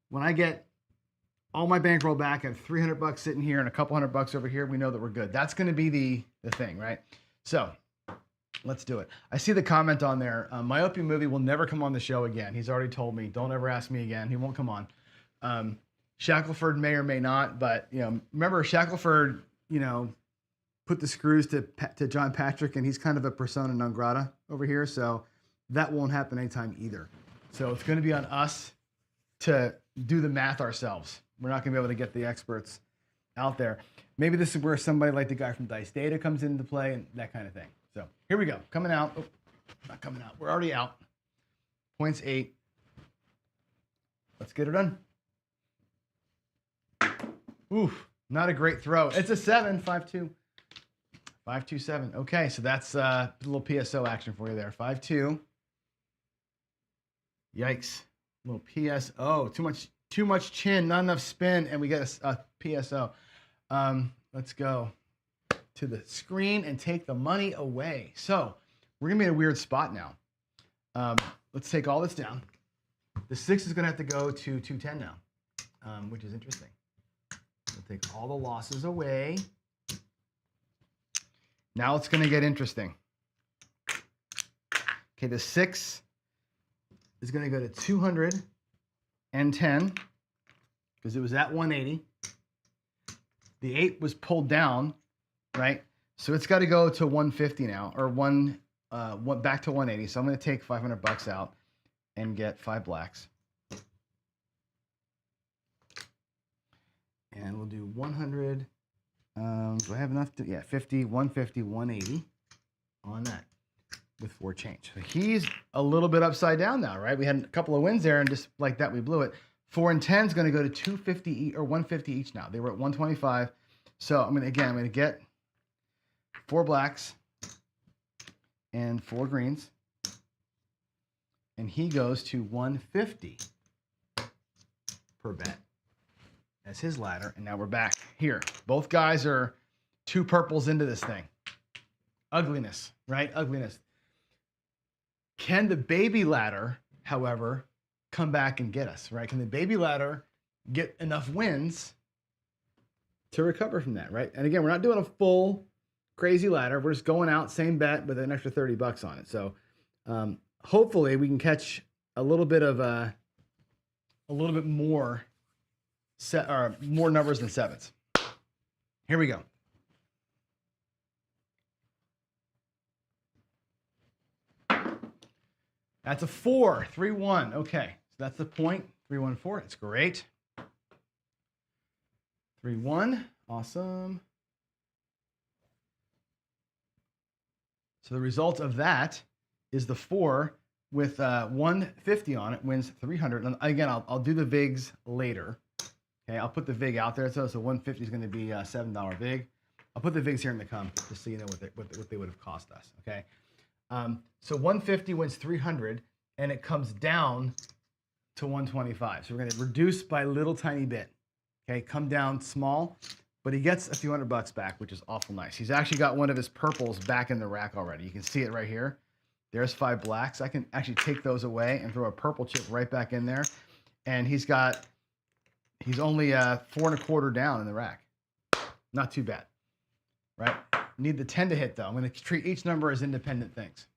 When I get all my bankroll back and $300 sitting here and a couple $100 over here, we know that we're good. That's going to be the thing, right? So let's do it. I see the comment on there. Myopia Movie will never come on the show again. He's already told me, don't ever ask me again. He won't come on. Shackelford may or may not, but remember Shackelford, put the screws to John Patrick, and he's kind of a persona non grata over here, so that won't happen anytime either. So it's going to be on us to do the math ourselves. We're not going to be able to get the experts out there. Maybe this is where somebody like the guy from Dice Data comes into play and that kind of thing. So here we go. Coming out. Oh, not coming out. We're already out. Points 8. Let's get her done. Oof, not a great throw. It's a 7, 5-2. 5-2-7. Okay, so that's a little PSO action for you there. 5-2. Yikes. A little PSO. Too much chin, not enough spin, and we get a PSO. Let's go to the screen and take the money away. So we're gonna be in a weird spot now. Let's take all this down. The 6 is gonna have to go to 210 now, which is interesting. We'll take all the losses away. Now it's gonna get interesting. Okay, the 6 is gonna go to 210 because it was at 180. The 8 was pulled down, right? So it's got to go to 150 now, or back to 180. So I'm going to take $500 out and get 5 blacks. And we'll do 100. Do I have enough to? Yeah, 50, 150, 180 on that with 4 change. So he's a little bit upside down now, right? We had a couple of wins there, and just like that, we blew it. 4 and 10 is going to go to 250 or 150 each now. They were at 125. So I'm going to get 4 blacks and 4 greens. And he goes to 150 per bet as his ladder. And now we're back here. Both guys are 2 purples into this thing. Ugliness, right? Ugliness. Can the baby ladder, however, come back and get us, right? Can the baby ladder get enough wins to recover from that, right? And again, we're not doing a full crazy ladder. We're just going out, same bet with an extra $30 on it. So hopefully we can catch a little bit more more numbers than 7s. Here we go. That's a 4, 3-1. Okay, so that's the point. 3-1-4. It's great. 3-1. Awesome. So the result of that is the 4 with 150 on it wins 300. And again, I'll do the VIGs later. Okay, I'll put the VIG out there. So 150 is going to be a $7 VIG. I'll put the VIGs here in the come just so you know what they would have cost us. Okay. So 150 wins 300, and it comes down to 125. So we're going to reduce by a little tiny bit. Okay, come down small, but he gets a few $100 back, which is awful nice. He's actually got one of his purples back in the rack already. You can see it right here. There's 5 blacks. I can actually take those away and throw a purple chip right back in there. And he's only 4 1/4 down in the rack. Not too bad, right? Need the 10 to hit though. I'm going to treat each number as independent things.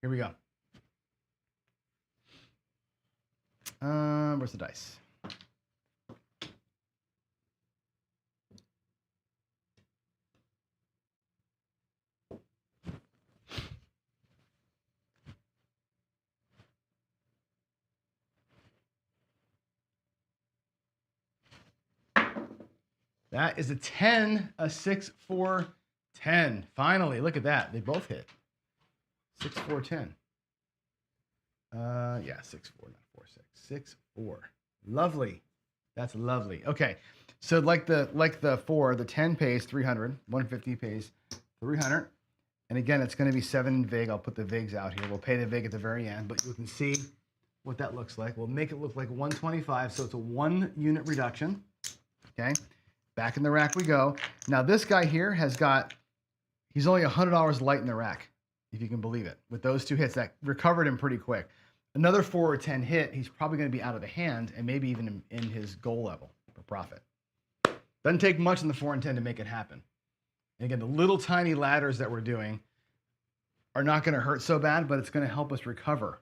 Here we go. Where's the dice? That is a 10, a 6, 4, 10. Finally, look at that. They both hit. 6, 4, 10. Yeah, 6, 4, not 4, 6. 6, 4. Lovely. That's lovely. Okay. So like the 4, the 10 pays 300. 150 pays 300. And again, it's going to be 7 vig. I'll put the vigs out here. We'll pay the vig at the very end, but you can see what that looks like. We'll make it look like 125. So it's a 1 unit reduction. Okay. Back in the rack we go. Now this guy here he's only $100 light in the rack, if you can believe it. With those 2 hits, that recovered him pretty quick. Another 4 or 10 hit, he's probably going to be out of the hand and maybe even in his goal level for profit. Doesn't take much in the 4 and 10 to make it happen. And again, the little tiny ladders that we're doing are not going to hurt so bad, but it's going to help us recover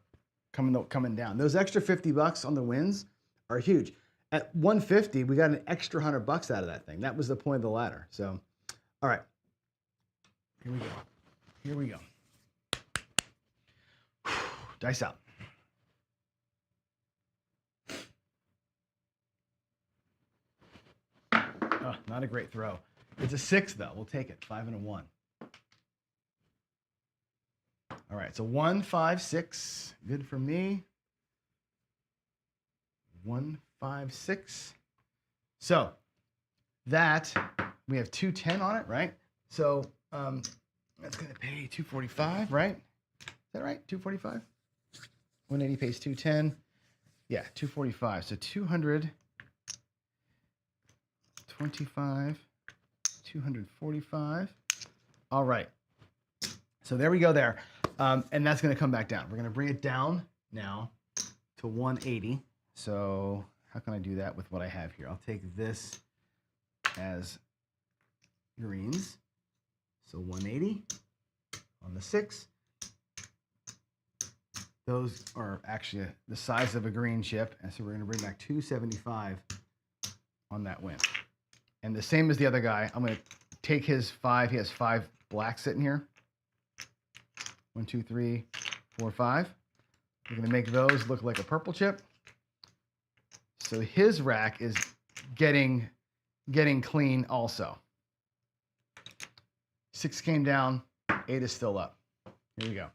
coming down. Those extra $50 on the wins are huge. At 150, we got an extra $100 out of that thing. That was the point of the ladder. So, all right. Here we go. Here we go. Dice out. Oh, not a great throw. It's a 6, though. We'll take it. 5 and a 1. All right. So 1, 5, 6. Good for me. 1, 5, 6. So that we have 210 on it, right? So that's going to pay 245, right? Is that right? 245. 180 pays 210. Yeah, 245. So 225, 245. All right. So there we go there. And that's going to come back down. We're going to bring it down now to 180. So how can I do that with what I have here? I'll take this as greens. So 180 on the 6. Those are actually the size of a green chip. And so we're going to bring back 275 on that win. And the same as the other guy, I'm going to take his 5. He has 5 blacks sitting here. 1, 2, 3, 4, 5. We're going to make those look like a purple chip. So his rack is getting clean also. 6 came down, 8 is still up. Here we go.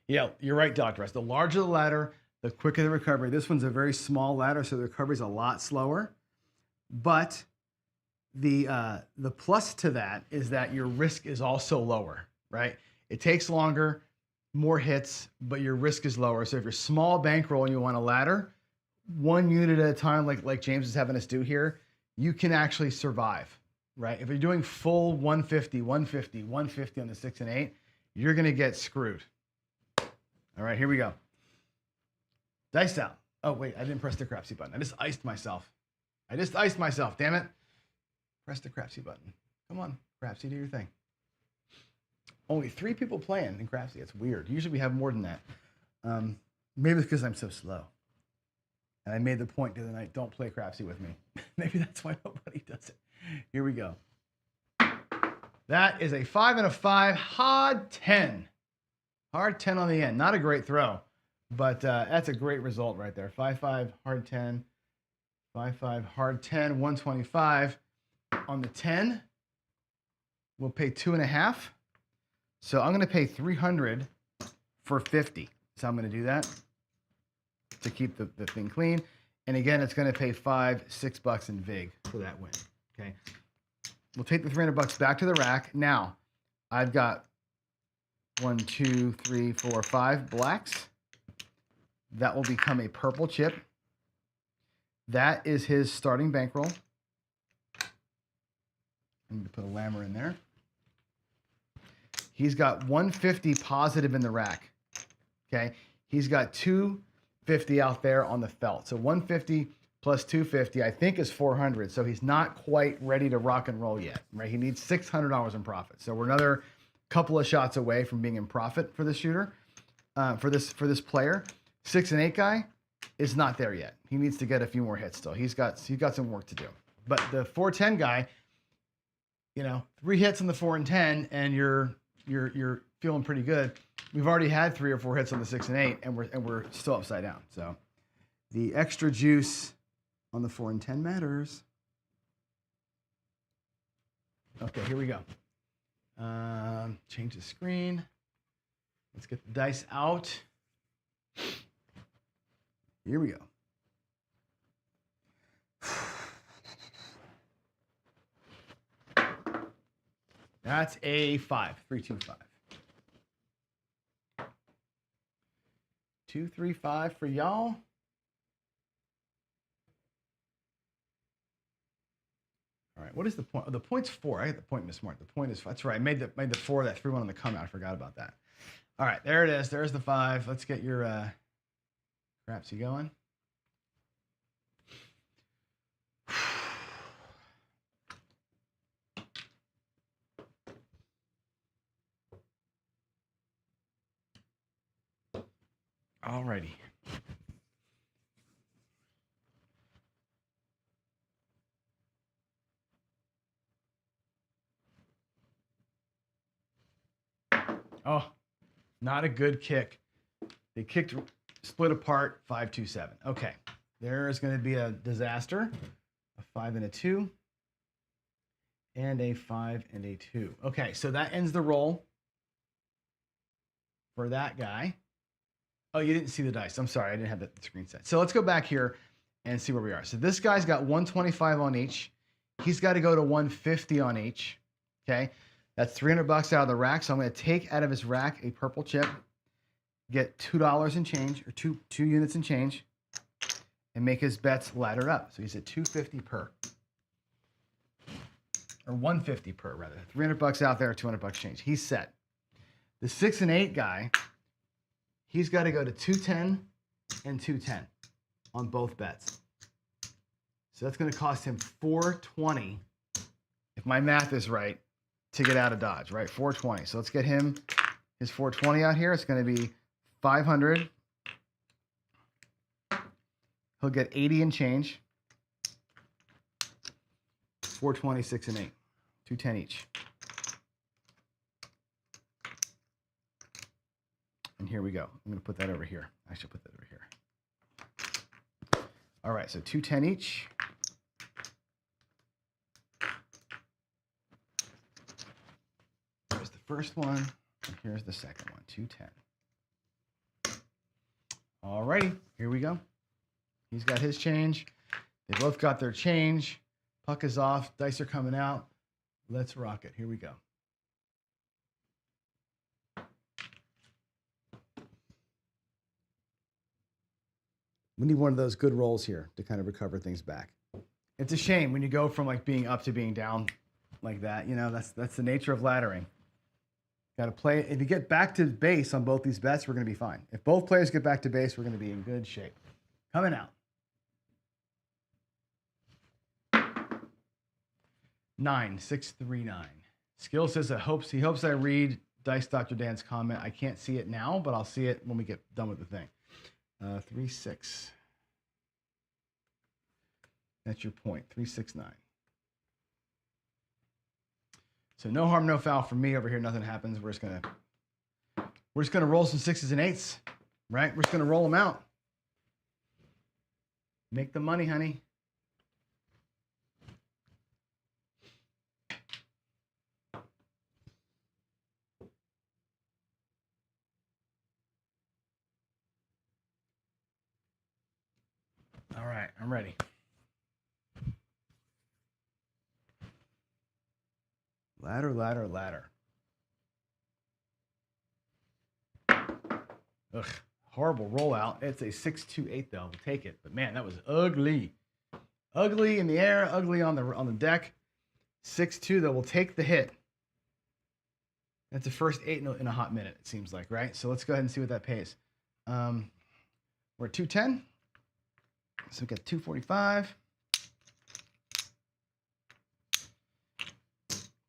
Yeah, you're right, Dr. S. The larger the ladder, the quicker the recovery. This one's a very small ladder, so the recovery is a lot slower. But the plus to that is that your risk is also lower, right? It takes longer, more hits, but your risk is lower. So if you're small bankroll and you want a ladder, 1 unit at a time, like James is having us do here, you can actually survive, right? If you're doing full 150, 150, 150 on the 6 and 8, you're going to get screwed. All right, here we go. Dice out. Oh, wait, I didn't press the crapsy button. I just iced myself. Damn it. Press the crapsy button. Come on, crapsy, do your thing. Only 3 people playing in crapsy. It's weird. Usually we have more than that. Maybe it's because I'm so slow. And I made the point the other night, don't play crapsy with me. Maybe that's why nobody does it. Here we go. That is a 5 and a 5, hard 10. Hard 10 on the end. Not a great throw, but that's a great result right there. 5-5, hard 10. 5-5, hard 10, 125. On the 10, we'll pay 2.5. So I'm going to pay 300 for 50. So I'm going to do that to keep the thing clean. And again, it's going to pay $5, $6 in vig for that win. Okay. We'll take the $300 back to the rack. Now, I've got 1, 2, 3, 4, 5 blacks. That will become a purple chip. That is his starting bankroll. I'm going to put a lammer in there. He's got 150 positive in the rack. Okay. He's got 250 out there on the felt. So 150 plus 250, I think, is 400. So he's not quite ready to rock and roll yet, right? He needs $600 in profit. So we're another couple of shots away from being in profit for the shooter, for this player. 6 and 8 guy is not there yet. He needs to get a few more hits still. He's got some work to do. But the 4-10 guy, 3 hits on the 4 and 10, and you're feeling pretty good. We've already had 3 or 4 hits on the 6 and 8, and we're still upside down. So the extra juice on the 4 and 10 matters. Okay, here we go. Change the screen. Let's get the dice out. Here we go. That's a 5. 3, 2, 5. 2, 3, 5 for y'all. All right, what is the point? Oh, the point's 4. I got the point, Miss Smart. The point is 5. That's right. I made the 4 that 3-1 on the come out. I forgot about that. All right, there it is. There's the 5. Let's get your crapsy going. All righty. Oh, not a good kick. They kicked, split apart, 5, 2, 7. Okay, there is going to be a disaster. A 5 and a 2. And a 5 and a 2. Okay, so that ends the roll for that guy. Oh, you didn't see the dice. I'm sorry, I didn't have the screen set. So let's go back here and see where we are. So this guy's got 125 on each. He's got to go to 150 on each. Okay, that's $300 out of the rack. So I'm going to take out of his rack a purple chip, get $2 in change, or two units in change, and make his bets ladder up. So he's at 250 per, or 150 per rather. $300 out there, $200 change. He's set. The 6 and 8 guy, he's got to go to 210 and 210 on both bets. So that's going to cost him 420, if my math is right, to get out of Dodge, right? 420. So let's get him his 420 out here. It's going to be 500. He'll get 80 and change. 420, 6 and 8. 210 each. And here we go. I'm going to put that over here. I should put that over here. All right, so 210 each. Here's the first one, and here's the second one, 210. All righty, here we go. He's got his change. They both got their change. Puck is off. Dice are coming out. Let's rock it. Here we go. We need one of those good rolls here to kind of recover things back. It's a shame when you go from like being up to being down like that. You know, that's the nature of laddering. Got to play. If you get back to base on both these bets, we're going to be fine. If both players get back to base, we're going to be in good shape. Coming out. 9, 6, 3, 9. Skill says he hopes I read Dice Dr. Dan's comment. I can't see it now, but I'll see it when we get done with the thing. 3, 6. That's your point. 3, 6, 9. So no harm, no foul for me over here. Nothing happens. We're just gonna roll some 6s and 8s, right? We're just gonna roll them out. Make the money, honey. All right, I'm ready. Ladder, ladder, ladder. Ugh, horrible rollout. It's a 6-2-8 though. We'll take it. But man, that was ugly. Ugly in the air, ugly on the deck. 6-2 though. We'll take the hit. That's the first 8 in a hot minute, it seems like, right? So let's go ahead and see what that pays. We're at 210. So we got 245.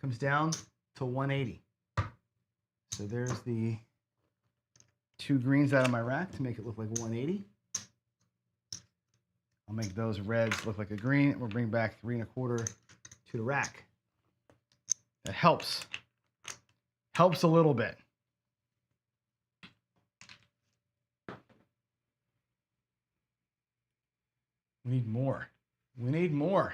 Comes down to 180. So there's the 2 greens out of my rack to make it look like 180. I'll make those reds look like a green. We'll bring back 3 1/4 to the rack. That helps. Helps a little bit. We need more. We need more.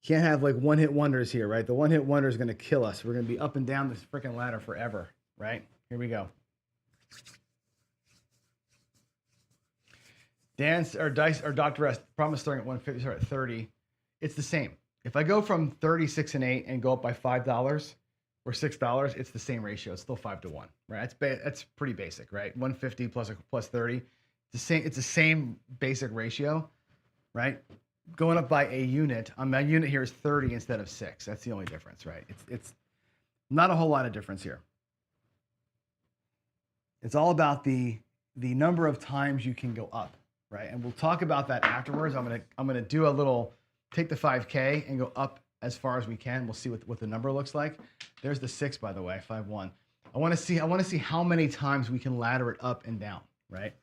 Can't have like one-hit wonders here, right? The one-hit wonder is going to kill us. We're going to be up and down this freaking ladder forever, right? Here we go. Dan's or Dice or Dr. S promise starting at 150, sorry, at 30. It's the same. If I go from 36 and 8 and go up by $5 or $6, it's the same ratio. It's still 5 to 1, right? That's pretty basic, right? 150 plus 30. It's the same basic ratio, right? Going up by a unit. My unit here is 30 instead of 6. That's the only difference, right? It's not a whole lot of difference here. It's all about the number of times you can go up, right? And we'll talk about that afterwards. I'm gonna do a little take the 5K and go up as far as we can. We'll see what the number looks like. There's the 6, by the way, 5-1. I want to see how many times we can ladder it up and down, right?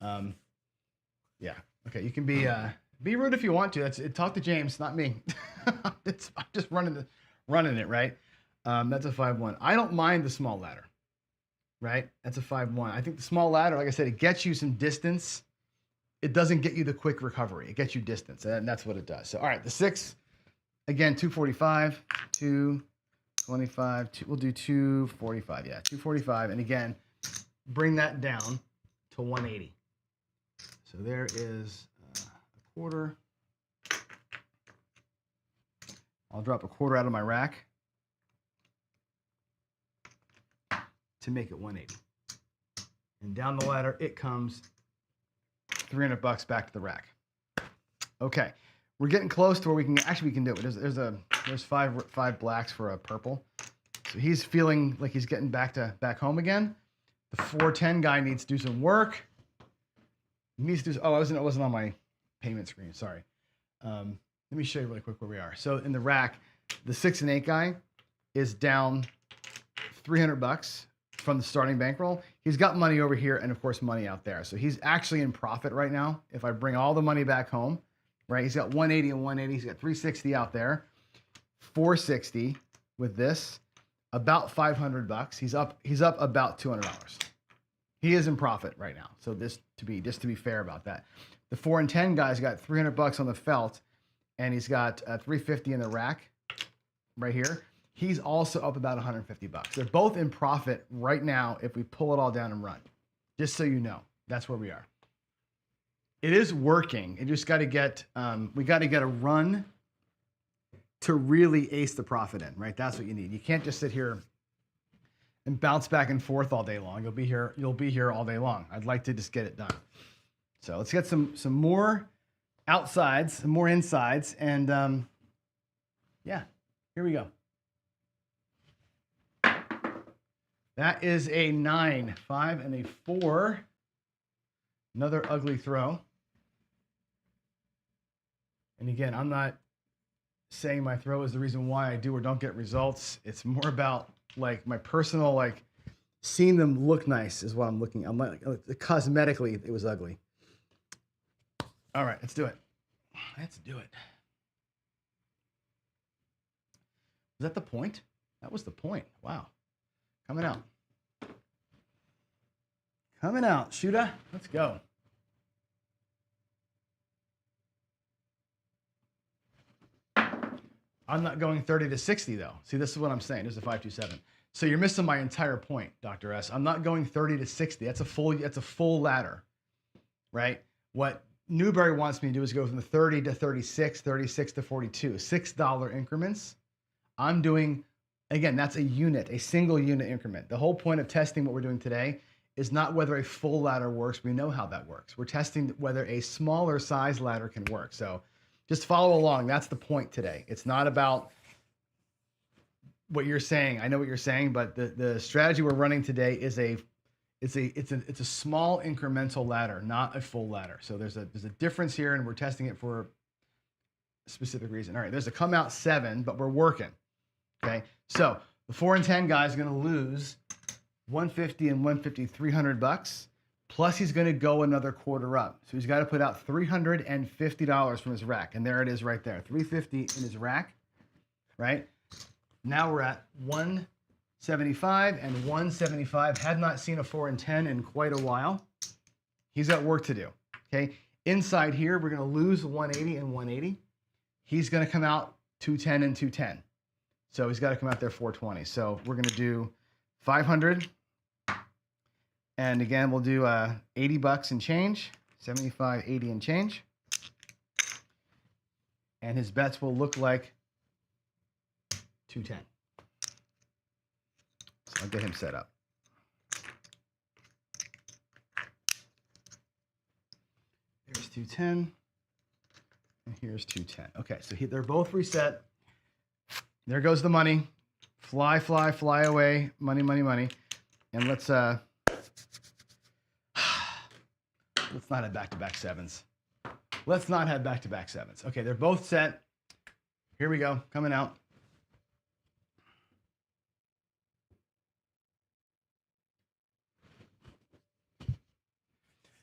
Yeah. Okay. You can be rude if you want to. Talk to James, not me. I'm just running it, right? That's a 5-1. I don't mind the small ladder, right? That's a 5-1. I think the small ladder, like I said, it gets you some distance. It doesn't get you the quick recovery. It gets you distance, and that's what it does. So, all right, the 6, again, 245, 225, we'll do 245, yeah, 245, and again, bring that down to 180. So there is a quarter. I'll drop a quarter out of my rack to make it 180. And down the ladder, it comes $300 back to the rack. Okay, we're getting close to where we can do it. There's five blacks for a purple. So he's feeling like he's getting back home again. The 410 guy needs to do some work. He needs to do. Oh, I wasn't on my payment screen. Sorry. Let me show you really quick where we are. So in the rack, the 6 and 8 guy is down $300 from the starting bankroll. He's got money over here and of course money out there. So he's actually in profit right now. If I bring all the money back home, right? He's got 180 and 180. He's got 360 out there, 460 with this, about $500. He's up about $200. He is in profit right now. So just to be fair about that, the 4 and 10 guy's got $300 on the felt, and he's got 350 in the rack right here. He's also up about $150. They're both in profit right now if we pull it all down and run. Just so you know, that's where we are. It is working. You just got to get, we got to get a run to really ace the profit in, right? That's what you need. You can't just sit here and bounce back and forth all day long. You'll be here all day long. I'd like to just get it done. So let's get some more outsides, some more insides, and yeah, here we go. That is a 9, 5, and a 4. Another ugly throw. And again, I'm not saying my throw is the reason why I do or don't get results. It's more about like my personal, like seeing them look nice is what I'm looking. I'm like cosmetically, it was ugly. All right, let's do it. Let's do it. Was that the point? That was the point. Wow. Coming out. Coming out. Shooter, let's go. I'm not going 30 to 60 though. See, this is what I'm saying. There's a 527. So you're missing my entire point, Dr. S. I'm not going 30 to 60. That's a full ladder, right? What Newberry wants me to do is go from the 30 to 36, 36 to 42, $6 increments. I'm doing, again, that's a unit, a single unit increment. The whole point of testing what we're doing today is not whether a full ladder works. We know how that works. We're testing whether a smaller size ladder can work. So just follow along. That's the point today. It's not about what you're saying. I know what you're saying, but the strategy we're running today is it's a small incremental ladder, not a full ladder. So there's a difference here, and we're testing it for a specific reason. All right, there's a come out 7, but we're working. Okay, so the 4 and 10 guy is going to lose 150 and 150, $300, plus he's going to go another quarter up. So he's got to put out $350 from his rack, and there it is right there, $350 in his rack, right? Now we're at 175 and 175. Had not seen a 4 and 10 in quite a while. He's got work to do. Okay, inside here we're going to lose 180 and 180. He's going to come out 210 and 210. So he's got to come out there 420. So we're going to do 500. And again, we'll do $80 and change, 75, 80 and change. And his bets will look like 210. So I'll get him set up. Here's 210. And here's 210. Okay, so they're both reset. There goes the money. Fly, fly, fly away. Money, money, money. And let's not have back-to-back 7s. Let's not have back-to-back 7s. Okay, they're both set. Here we go, coming out.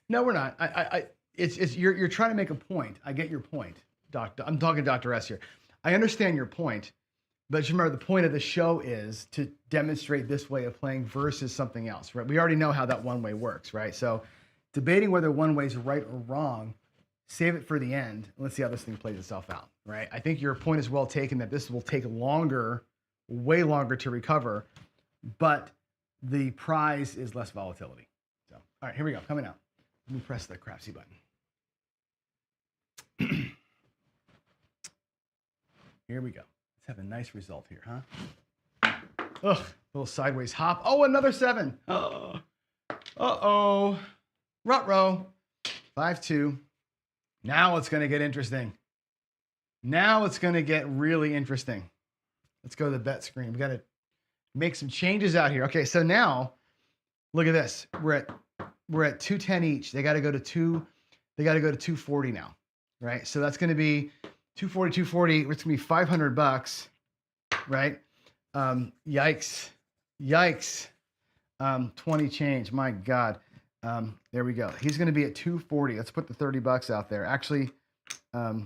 No, we're not. You're trying to make a point. I get your point, Doctor. I'm talking to Dr. S here. I understand your point, but just remember the point of the show is to demonstrate this way of playing versus something else, right? We already know how that one way works, right? So debating whether one way is right or wrong, save it for the end. Let's see how this thing plays itself out, right? I think your point is well taken that this will take longer, way longer to recover, but the prize is less volatility. So, all right, here we go, coming out. Let me press the crapsy button. Here we go. Let's have a nice result here, huh? Ugh, little sideways hop. Oh, another 7. Oh, uh-oh. Ruh-roh. 5-2. Now it's going to get interesting. Now it's going to get really interesting. Let's go to the bet screen. We got to make some changes out here. Okay, so now look at this. We're at 210 each. They got to go to 240 now, right? So that's going to be 240, it's going to be $500, right? Yikes. 20 change. My God. There we go. He's going to be at 240. Let's put the $30 out there. Actually, yeah,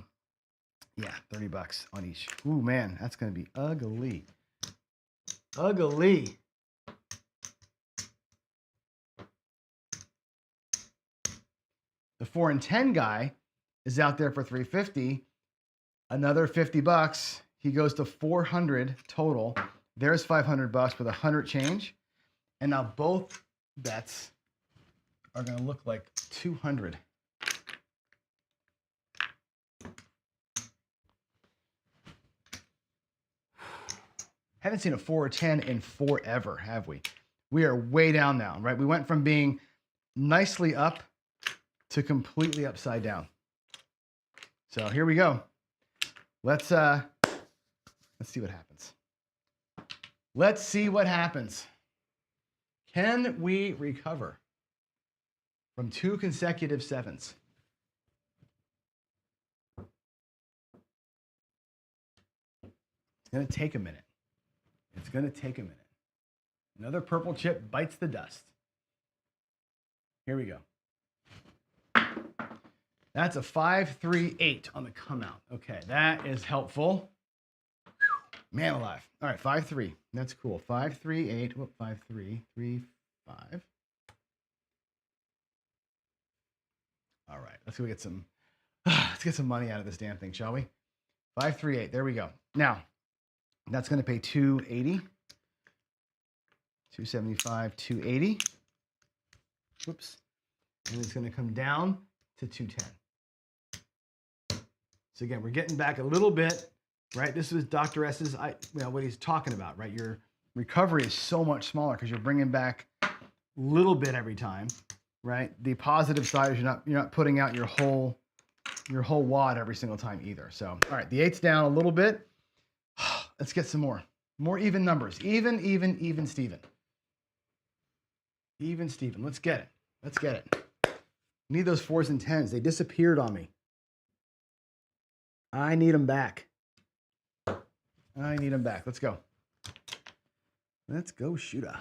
$30 on each. Ooh, man, that's going to be ugly. Ugly. The 4 and 10 guy is out there for 350. Another $50. He goes to 400 total. There's $500 with 100 change. And now both bets are going to look like 200. Haven't seen a 4 or 10 in forever, have we? We are way down now, right? We went from being nicely up to completely upside down. So here we go. Let's see what happens. Let's see what happens. Can we recover from 2 consecutive 7s? It's going to take a minute. It's going to take a minute. Another purple chip bites the dust. Here we go. That's a 5-3-8 on the come out. Okay, that is helpful. Whew. Man alive. All right, 5-3. That's cool. 5-3-8. Whoop, 5-3-3-5. All right, let's go get some. Let's get some money out of this damn thing, shall we? 5-3-8. There we go. Now, that's going to pay 280, 275, 280. Whoops. And it's going to come down to 210. So again, we're getting back a little bit, right? This was Dr. S's, what he's talking about, right? Your recovery is so much smaller because you're bringing back a little bit every time, right? The positive side is you're not putting out your whole wad every single time either. So, all right, the 8's down a little bit. Let's get some more even numbers. Even Steven. Even Steven. Let's get it. Need those 4s and 10s. They disappeared on me. I need them back. Let's go. Let's go, shooter.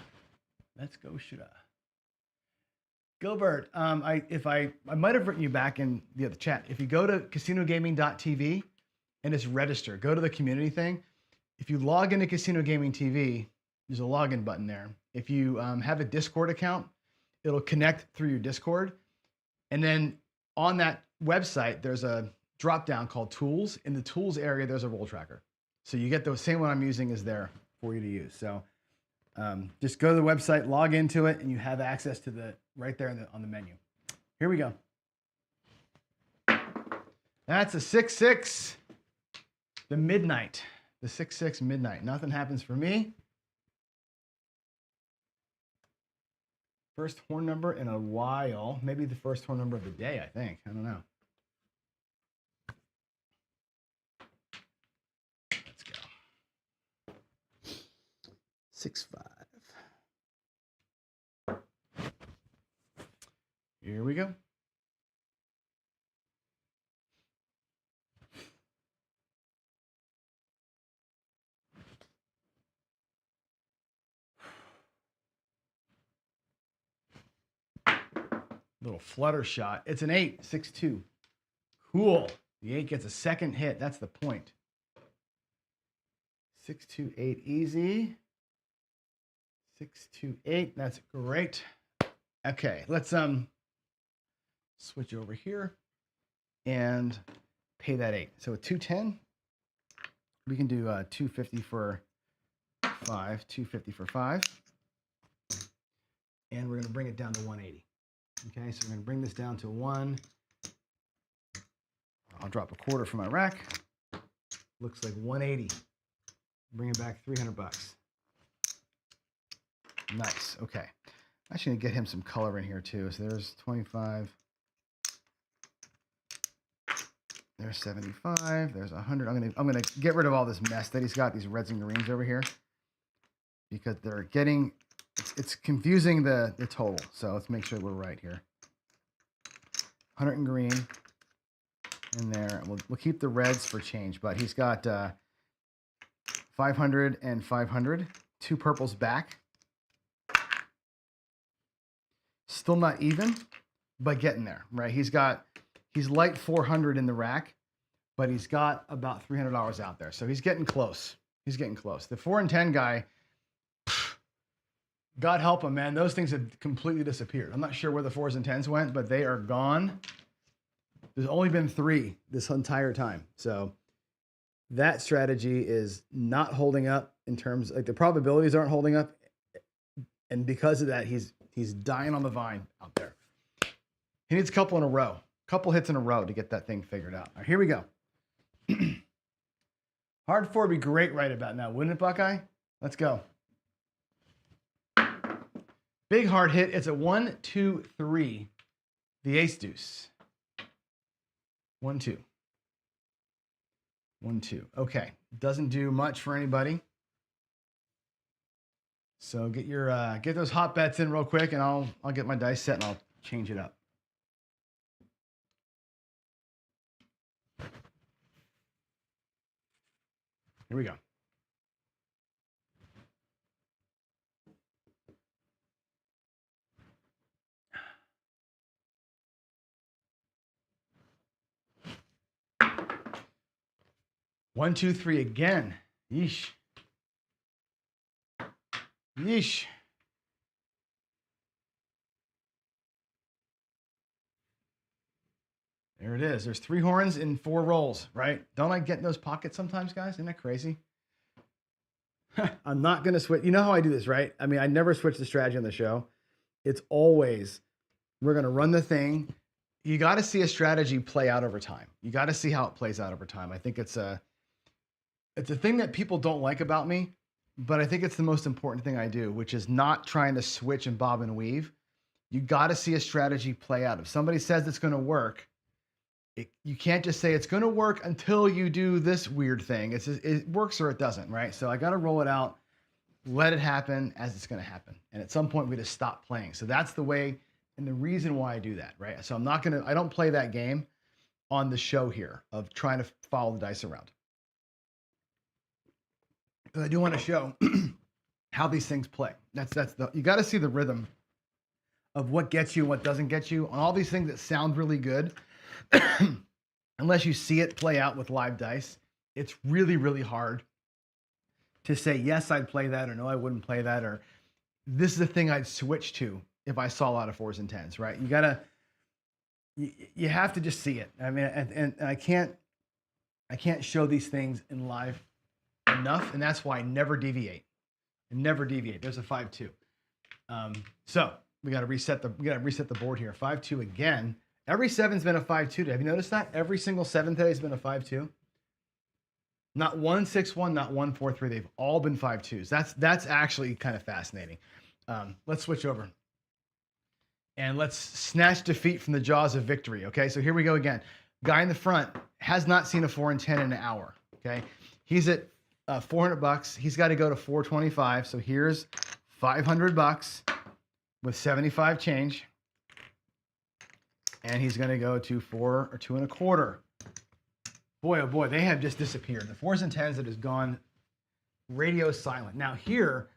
Gilbert, I might have written you back in the other chat. If you go to casinogaming.tv and it's register, go to the community thing. If you log into Casino Gaming TV, there's a login button there. If you have a Discord account, it'll connect through your Discord. And then on that website, there's a drop down called Tools. In the Tools area, there's a roll tracker. So you get the same one I'm using is there for you to use. So just go to the website, log into it, and you have access to the right there on the menu. Here we go. That's a 6-6. The midnight. The 6-6 midnight. Nothing happens for me. First horn number in a while. Maybe the first horn number of the day, I think. I don't know. Let's go. 6-5. Here we go. Little flutter shot. It's an 8, 6-2. Cool. The 8 gets a second hit. That's the point. 6-2, 8 easy. 6-2, 8. That's great. Okay, let's switch over here and pay that 8. So with 210, we can do 250 for 5, 250 for 5. And we're going to bring it down to 180. Okay, so we're going to bring this down to 1. I'll drop a quarter from my rack. Looks like 180. Bring it back 300 bucks. Nice. Okay. I'm actually going to get him some color in here too. So there's 25. There's 75. There's 100. I'm going to get rid of all this mess that he's got, these reds and greens over here, because they're getting, it's confusing the total. So let's make sure we're right here. 100 and green in there. We'll keep the reds for change, but he's got 500 and 500. 2 purples back. Still not even, but getting there, right? He's light 400 in the rack, but he's got about $300 out there. So he's getting close. The 4 and 10 guy, God help him, man. Those things have completely disappeared. I'm not sure where the 4s and 10s went, but they are gone. There's only been 3 this entire time. So that strategy is not holding up in terms, like the probabilities aren't holding up. And because of that, he's dying on the vine out there. He needs a couple hits in a row to get that thing figured out. All right, here we go. Hard 4 would be great right about now, wouldn't it, Buckeye? Let's go. Big hard hit. It's a 1, 2, 3. The ace deuce. 1, 2. 1, 2. Okay. Doesn't do much for anybody. So get those hot bets in real quick, and I'll get my dice set and I'll change it up. Here we go. One, two, three again. Yeesh. Yeesh. There it is. There's 3 horns in 4 rolls, right? Don't I get in those pockets sometimes, guys? Isn't that crazy? I'm not going to switch. You know how I do this, right? I mean, I never switch the strategy on the show. It's always, we're going to run the thing. you got to see a strategy play out over time. You got to see how it plays out over time. I think it's a thing that people don't like about me, but I think it's the most important thing I do, which is not trying to switch and bob and weave. You got to see a strategy play out. If somebody says it's going to work, you can't just say it's going to work until you do this weird thing. It works or it doesn't, right? So I got to roll it out, let it happen as it's going to happen. And at some point we just stop playing. So that's the way and the reason why I do that, right? So I don't play that game on the show here of trying to follow the dice around. But I do want to show how these things play. You got to see the rhythm of what gets you and what doesn't get you on all these things that sound really good. Unless you see it play out with live dice, it's really, really hard to say, yes, I'd play that, or no, I wouldn't play that, or this is the thing I'd switch to if I saw a lot of 4s and 10s, right? You have to just see it. I mean, and I can't show these things in live enough, and that's why I never deviate. There's a 5-2. So we got to reset the board here. 5-2 again. Every 7's been a 5-2. Have you noticed that? Every single 7 today has been a 5-2. Not 1 6-1, not 1 4-3. They've all been 5-2s. That's actually kind of fascinating. Let's switch over. And let's snatch defeat from the jaws of victory. Okay, so here we go again. Guy in the front has not seen a 4 and 10 in an hour. Okay, he's at $400. He's got to go to 425. So here's $500 with 75 change. And he's going to go to 4 or 2 1/4. Boy, oh boy, they have just disappeared. The 4s and 10s that has gone radio silent. Now here,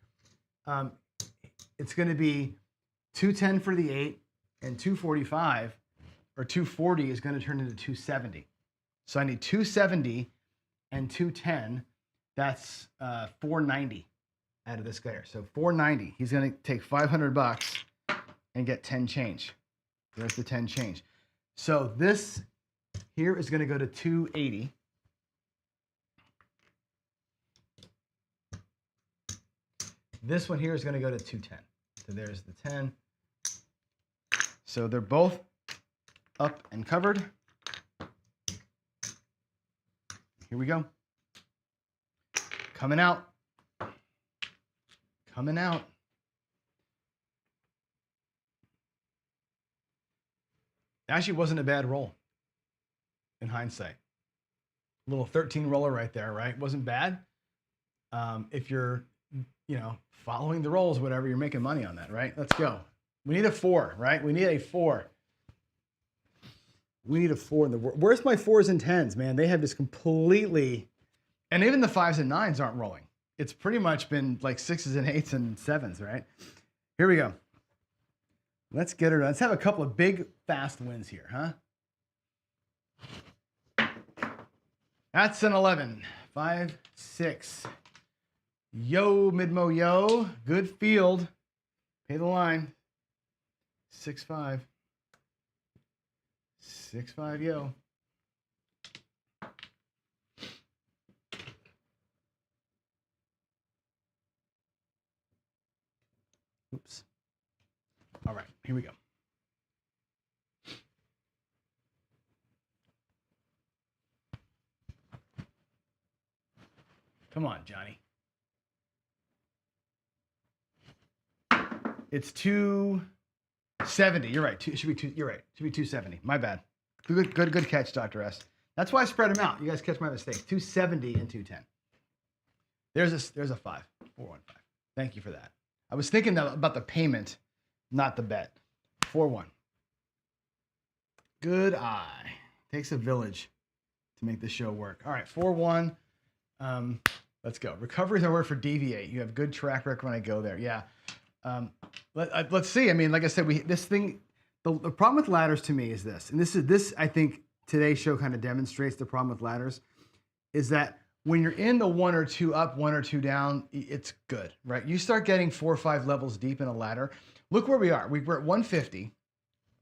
it's going to be 210 for the 8 and 245, or 240 is going to turn into 270. So I need 270 and 210. That's 490 out of this guy here. So 490. He's going to take $500 and get 10 change. There's the 10 change. So this here is going to go to 280. This one here is going to go to 210. So there's the 10. So they're both up and covered. Here we go. Coming out. Coming out. Actually wasn't a bad roll in hindsight. Little 13 roller right there, right? Wasn't bad. If you're, following the rolls, whatever, you're making money on that, right? Let's go. We need a 4, right? We need a 4. We need a 4 in the world. Where's my 4s and 10s, man? They have just completely, and even the 5s and 9s aren't rolling. It's pretty much been like 6s and 8s and 7s, right? Here we go. Let's get her done. Let's have a couple of big, fast wins here, huh? That's an 11. 5, 6. Yo, Midmo, yo. Good field. Pay the line. 6, 5. 6, 5, yo. Oops. All right, here we go. Come on, Johnny. It's 270. You're right. You're right. It should be 270. My bad. Good catch, Dr. S. That's why I spread them out. You guys catch my mistake. 270 and 210. There's a 5. 415. Thank you for that. I was thinking about the payment, not the bet. 4-1. Good eye. Takes a village to make this show work. All right, 4-1. Let's go. Recovery is our word for deviate. You have good track record when I go there. Yeah. Let's see. I mean, like I said, the problem with ladders to me is this, and this I think today's show kind of demonstrates the problem with ladders, is that when you're in the 1 or 2 up, 1 or 2 down, it's good, right? You start getting 4 or 5 levels deep in a ladder. Look where we are. We're at 150,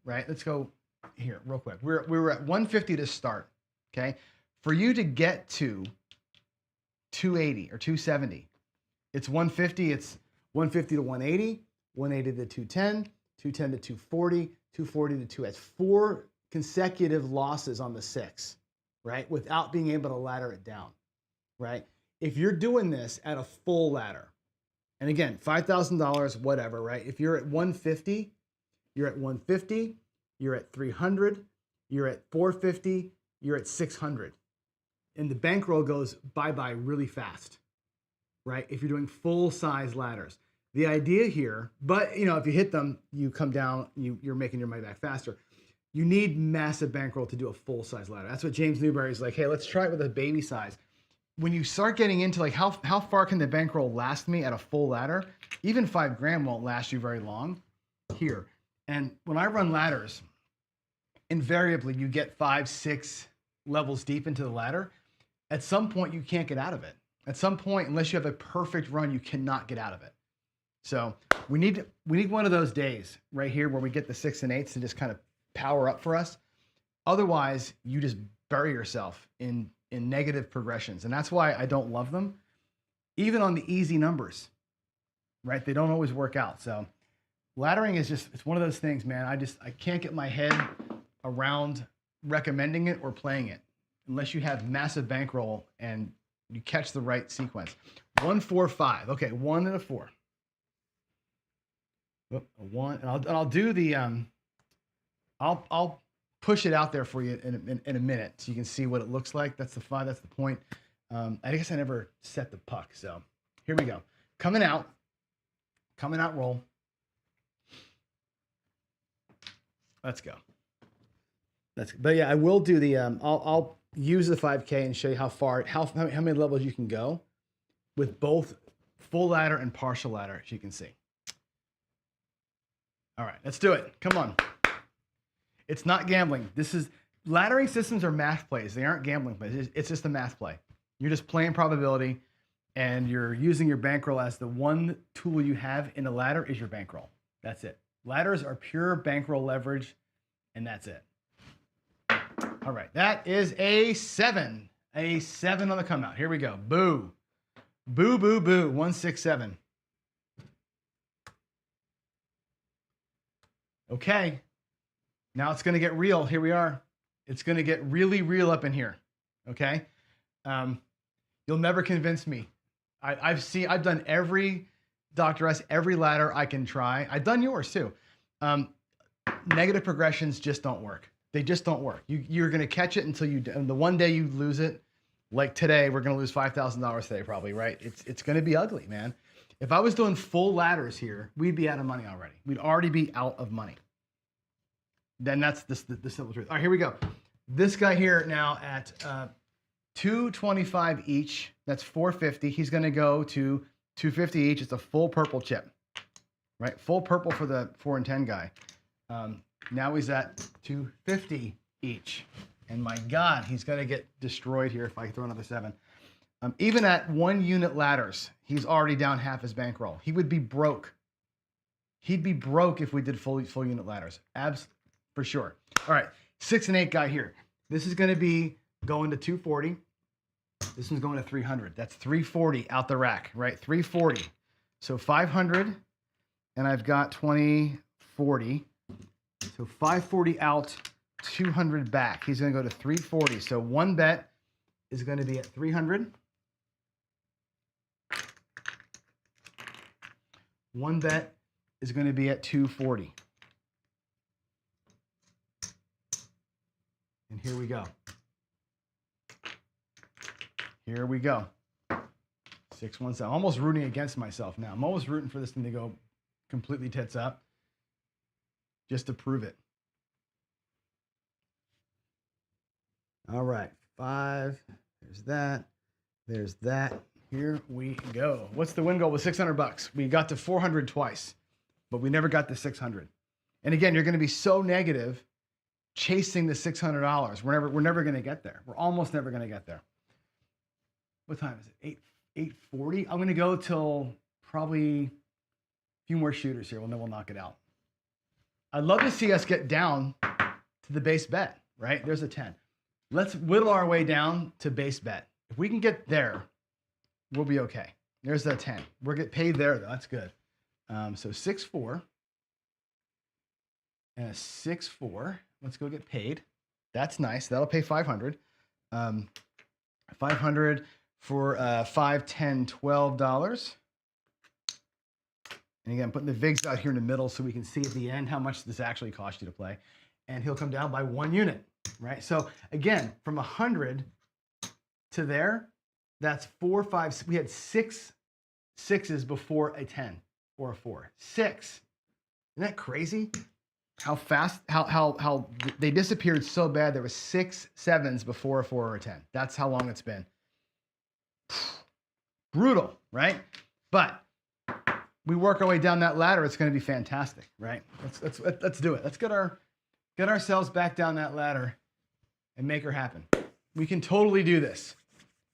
right? Let's go here real quick. We were at 150 to start, okay? For you to get to 280 or 270, it's 150. It's 150 to 180, 180 to 210, 210 to 240, 240 to 2. That's 4 consecutive losses on the 6, right? Without being able to ladder it down, right? If you're doing this at a full ladder, and again, $5,000, whatever, right? If you're at 150, you're at 150, you're at 300, you're at 450, you're at 600. And the bankroll goes bye-bye really fast, right? If you're doing full-size ladders. The idea here, but you know, if you hit them, you come down, you're making your money back faster. You need massive bankroll to do a full-size ladder. That's what James Newberry's like, hey, let's try it with a baby size. When you start getting into like, how far can the bankroll last me at a full ladder? Even $5,000 won't last you very long here. And when I run ladders, invariably you get 5, 6 levels deep into the ladder. At some point, you can't get out of it. At some point, unless you have a perfect run, you cannot get out of it. So we need one of those days right here where we get the 6 and 8s to just kind of power up for us. Otherwise, you just bury yourself in negative progressions. And that's why I don't love them. Even on the easy numbers, right? They don't always work out. So laddering is just, it's one of those things, man. I can't get my head around recommending it or playing it unless you have massive bankroll and you catch the right sequence. 1, 4, 5. Okay, 1 and a 4. A 1, and I'll do the I'll push it out there for you in a minute so you can see what it looks like. That's the 5. That's the point. I guess I never set the puck. So here we go. Coming out roll. Let's go. But yeah, I will do the I'll use the 5K and show you how many levels you can go with both full ladder and partial ladder, as you can see. All right, let's do it. Come on. It's not gambling. Laddering systems are math plays. They aren't gambling plays. It's just a math play. You're just playing probability, and you're using your bankroll as the one tool you have in a ladder is your bankroll. That's it. Ladders are pure bankroll leverage, and that's it. All right, that is a 7. A 7 on the come out. Here we go. Boo. Boo, boo, boo. 1, 6, 7. Okay. Now it's going to get real. Here we are. It's going to get really real up in here. Okay. You'll never convince me. I've done every Dr. S, every ladder I can try. I've done yours too. Negative progressions just don't work. They just don't work. You're going to catch it until and the one day you lose it, like today, we're going to lose $5,000 today probably, right? It's going to be ugly, man. If I was doing full ladders here, we'd be out of money already. We'd already be out of money. Then that's the simple truth. All right, here we go. This guy here now at $225 each. That's $450. He's going to go to $250 each. It's a full purple chip, right? Full purple for the 4 and 10 guy. Now he's at $250 each. And my God, he's going to get destroyed here if I throw another 7. Even at 1 unit ladders, he's already down half his bankroll. He would be broke. He'd be broke if we did full unit ladders. For sure. All right, 6 and 8 guy here. This is going to be going to 240. This one's going to 300. That's 340 out the rack, right? 340. So 500, and I've got 2040. So 540 out, 200 back. He's going to go to 340. So one bet is going to be at 300. One bet is going to be at 240. And here we go. Here we go. 617. I'm almost rooting against myself now. I'm almost rooting for this thing to go completely tits up just to prove it. All right. 5. There's that. There's that. Here we go. What's the win goal with $600? We got to 400 twice, but we never got to 600. And again, you're going to be so negative chasing the $600. We're never going to get there. We're almost never going to get there. What time is it? 8:40. I'm going to go till probably a few more shooters here, and then we'll knock it out. I'd love to see us get down to the base bet, right? There's a 10. Let's whittle our way down to base bet. If we can get there, we'll be okay. There's that 10. We'll get paid there, though. That's good. So 6-4. and a 6-4. Let's go get paid. That's nice. That'll pay 500. 500 for $5, $10, $12. And again, I'm putting the VIGs out here in the middle so we can see at the end how much this actually cost you to play. And he'll come down by 1 unit, right? So again, from 100 to there, that's 4, 5. We had 6 6s before a 10 or a 4. 6. Isn't that crazy? How fast, how they disappeared so bad. There was 6 7s before a 4 or a 10. That's how long it's been. Brutal, right? But we work our way down that ladder. It's going to be fantastic, right? Let's do it. Let's get ourselves back down that ladder and make her happen. We can totally do this.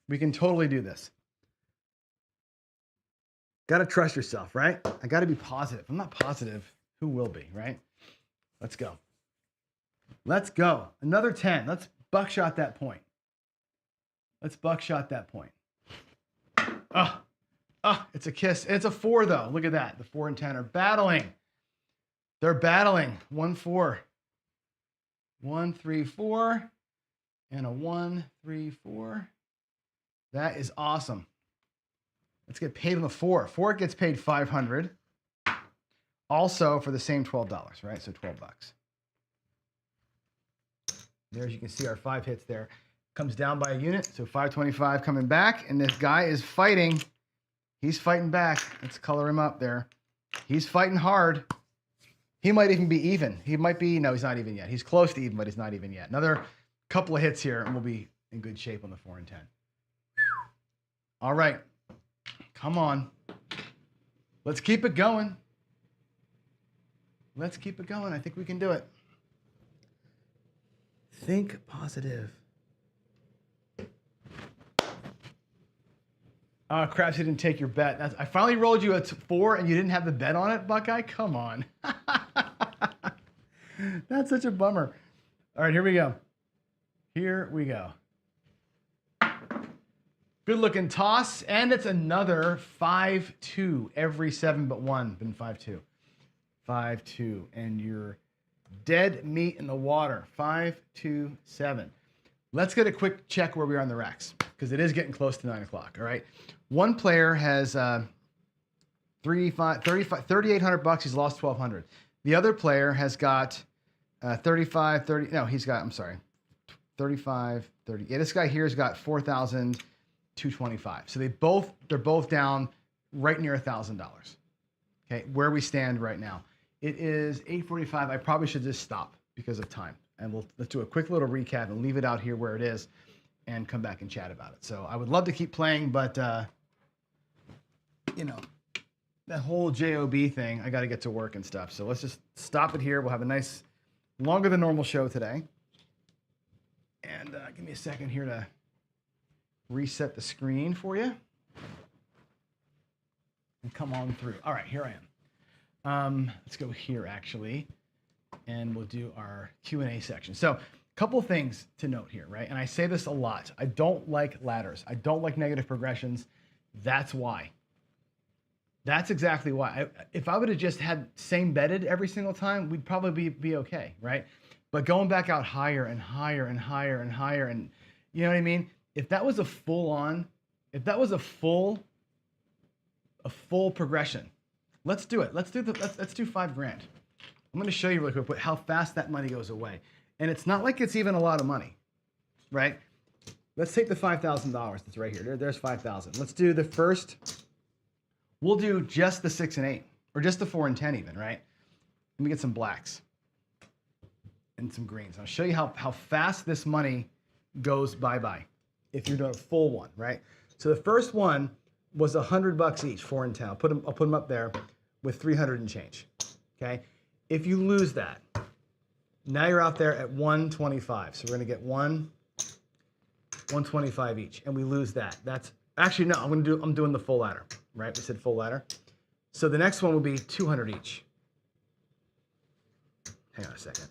We can totally do this. Got to trust yourself, right? I got to be positive. If I'm not positive, who will be, right? Let's go. Let's go. Another 10. Let's buckshot that point. Let's buckshot that point. It's a kiss. It's a 4, though. Look at that. The 4 and 10 are battling. They're battling. 1, 4. 1, 3, 4. And a 1, 3, 4. That is awesome. Let's get paid on the 4. 4 gets paid 500. Also for the same $12, right? So $12. There, as you can see, our 5 hits there. Comes down by a unit, so 525 coming back, and this guy is fighting. He's fighting back. Let's color him up there. He's fighting hard. He might even be even. He might be, no, he's not even yet. He's close to even, but he's not even yet. Another couple of hits here, and we'll be in good shape on the 4 and 10. All right. Come on. Let's keep it going. Let's keep it going. I think we can do it. Think positive. Craps, you didn't take your bet. I finally rolled you a 4 and you didn't have the bet on it, Buckeye? Come on. That's such a bummer. All right, here we go. Here we go. Good looking toss, and it's another 5-2. Every 7 but 1 been 5-2. 5-2, and you're dead meat in the water. 5-2, 7. Let's get a quick check where we are on the racks, because it is getting close to 9 o'clock, all right? One player has $3,800. He's lost $1,200. The other player has got 35, 30. No, he's got, I'm sorry, 35, 30. Yeah, this guy here has got 4,225. So they're both down right near $1,000. Okay, where we stand right now. It is 8:45. I probably should just stop because of time. And let's do a quick little recap and leave it out here where it is and come back and chat about it. So I would love to keep playing, but you know, that whole JOB thing, I got to get to work and stuff. So let's just stop it here. We'll have a nice, longer than normal show today. And give me a second here to reset the screen for you. And come on through. All right, here I am. Let's go here, actually. And we'll do our Q&A section. So a couple things to note here, right? And I say this a lot. I don't like ladders. I don't like negative progressions. That's why. That's exactly why. If I would have just had same betted every single time, we'd probably be okay, right? But going back out higher and higher and higher and higher, and you know what I mean? If that was a full full progression, let's do it. Let's do $5,000. I'm going to show you really quick how fast that money goes away. And it's not like it's even a lot of money, right? Let's take the $5,000 that's right here. There's 5,000. Let's do the first. We'll do just the 6 and 8, or just the 4 and 10 even, right? Let me get some blacks and some greens. I'll show you how fast this money goes bye-bye if you're doing a full one, right? So the first one was $100 each, 4 and 10. I'll put them up there with 300 and change, okay? If you lose that, now you're out there at 125. So we're gonna get 125 each, and we lose that. That's actually no. I'm doing the full ladder, right? We said full ladder. So the next one will be 200 each. Hang on a second.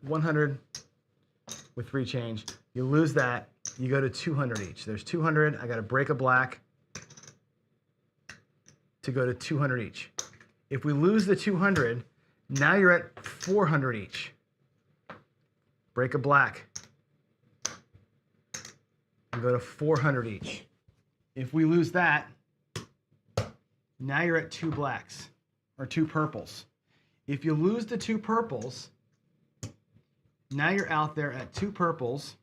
100 with 3 change. You lose that. You go to 200 each. There's 200. I got to break a black to go to 200 each. If we lose the 200, Now you're at 400 each. Break a black. You go to 400 each. If we lose that, now you're at 2 blacks or 2 purples. If you lose the 2 purples, now you're out there at 2 purples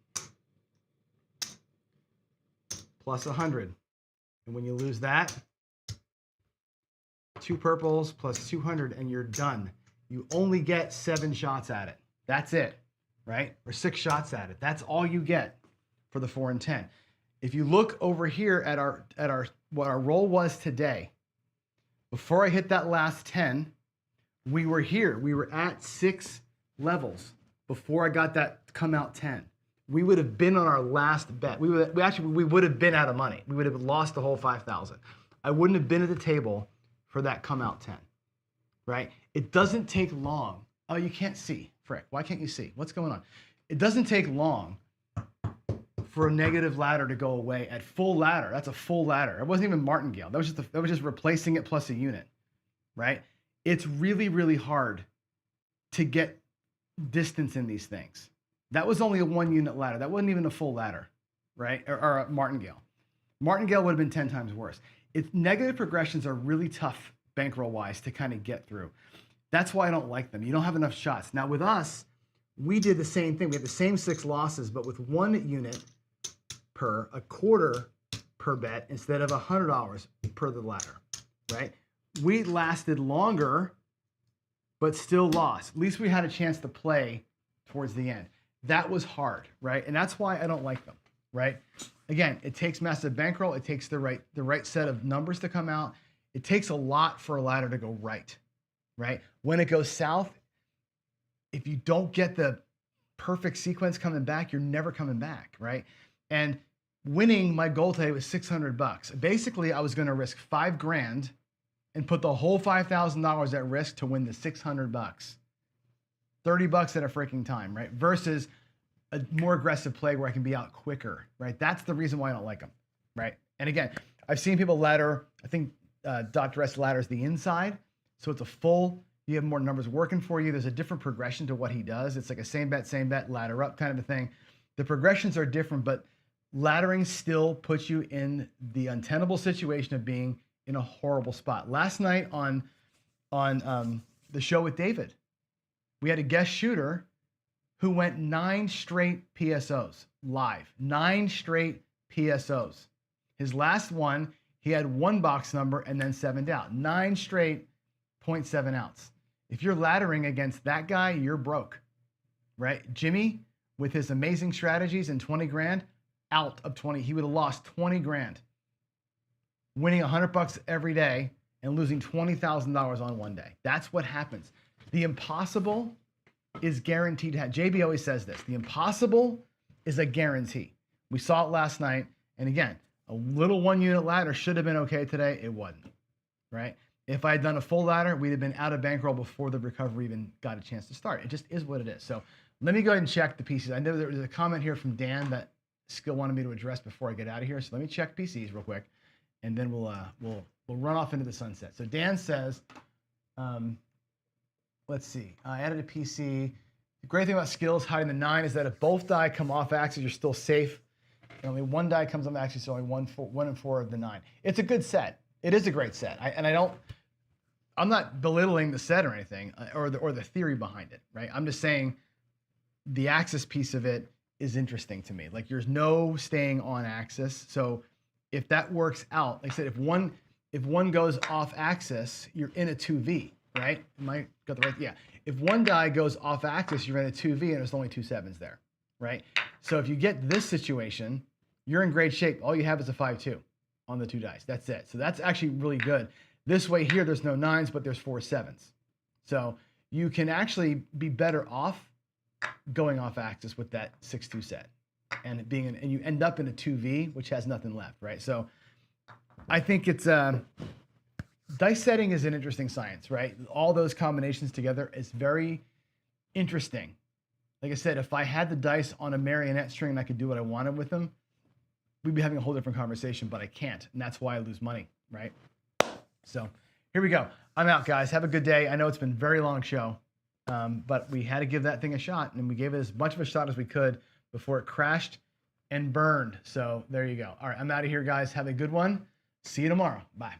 plus 100. And when you lose that, 2 purples plus 200 and you're done. You only get 7 shots at it. That's it, right? Or 6 shots at it. That's all you get for the 4 and 10. If you look over here at our what our roll was today, before I hit that last 10, we were here. We were at 6 levels before I got that come out 10. We would have been on our last bet. We would have been out of money. We would have lost the whole 5,000. I wouldn't have been at the table for that come out 10, right? It doesn't take long. Oh, you can't see. Frick, why can't you see? What's going on? It doesn't take long for a negative ladder to go away at full ladder. That's a full ladder. It wasn't even martingale. That was just replacing it plus a unit, right? It's really, really hard to get distance in these things. That was only a 1 unit ladder. That wasn't even a full ladder, right? Or a martingale. Martingale would have been 10 times worse. Negative progressions are really tough bankroll-wise to kind of get through. That's why I don't like them. You don't have enough shots. Now with us, we did the same thing. We had the same 6 losses, but with 1 unit per, a quarter per bet instead of $100 per the ladder, right? We lasted longer, but still lost. At least we had a chance to play towards the end. That was hard, right? And that's why I don't like them, right? Again, it takes massive bankroll. It takes the right set of numbers to come out. It takes a lot for a ladder to go right? When it goes south, if you don't get the perfect sequence coming back, you're never coming back, right? And winning, my goal today was $600. Basically, I was going to risk $5,000 and put the whole $5,000 at risk to win the $600. $30 at a freaking time, right? Versus a more aggressive play where I can be out quicker, right? That's the reason why I don't like them, right? And again, I've seen people ladder. I think Dr. S ladders the inside. So it's a full, you have more numbers working for you. There's a different progression to what he does. It's like a same bet, ladder up kind of a thing. The progressions are different, but laddering still puts you in the untenable situation of being in a horrible spot. Last night on the show with David, we had a guest shooter who went 9 straight PSOs live, 9 straight PSOs. His last one, he had 1 box number and then 7'd out, 9 straight 0.7 ounce. If you're laddering against that guy, you're broke, right? Jimmy, with his amazing strategies and 20 grand, out of 20, he would have lost 20 grand, winning $100 every day and losing $20,000 on one day. That's what happens. The impossible is guaranteed to happen. JB always says this, the impossible is a guarantee. We saw it last night. And again, a little 1 unit ladder should have been okay today. It wasn't, right? If I had done a full ladder, we'd have been out of bankroll before the recovery even got a chance to start. It just is what it is. So let me go ahead and check the PCs. I know there was a comment here from Dan that Skill wanted me to address before I get out of here. So let me check PCs real quick, and then we'll run off into the sunset. So Dan says, let's see. I added a PC. The great thing about Skills hiding the 9 is that if both die come off axis, you're still safe. And only 1 die comes on axis, so only 1 and 4 of the 9. It's a good set. It is a great set. I'm not belittling the set or anything, or the theory behind it, right? I'm just saying the axis piece of it is interesting to me. Like, there's no staying on axis. So if that works out, like I said, if one goes off axis, you're in a 2V, right? Am I got the right? Yeah. If 1 die goes off axis, you're in a 2V and there's only 2 7s there, right? So if you get this situation, you're in great shape. All you have is a 5-2 on the 2 dice. That's it. So that's actually really good. This way here, there's no 9s, but there's 4 7s. So you can actually be better off going off axis with that 6-2 set and you end up in a 2V, which has nothing left, right? So I think it's dice setting is an interesting science, right? All those combinations together is very interesting. Like I said, if I had the dice on a marionette string and I could do what I wanted with them, we'd be having a whole different conversation, but I can't. And that's why I lose money, right? So here we go. I'm out, guys. Have a good day. I know it's been a very long show, but we had to give that thing a shot, and we gave it as much of a shot as we could before it crashed and burned. So there you go. All right, I'm out of here, guys. Have a good one. See you tomorrow. Bye.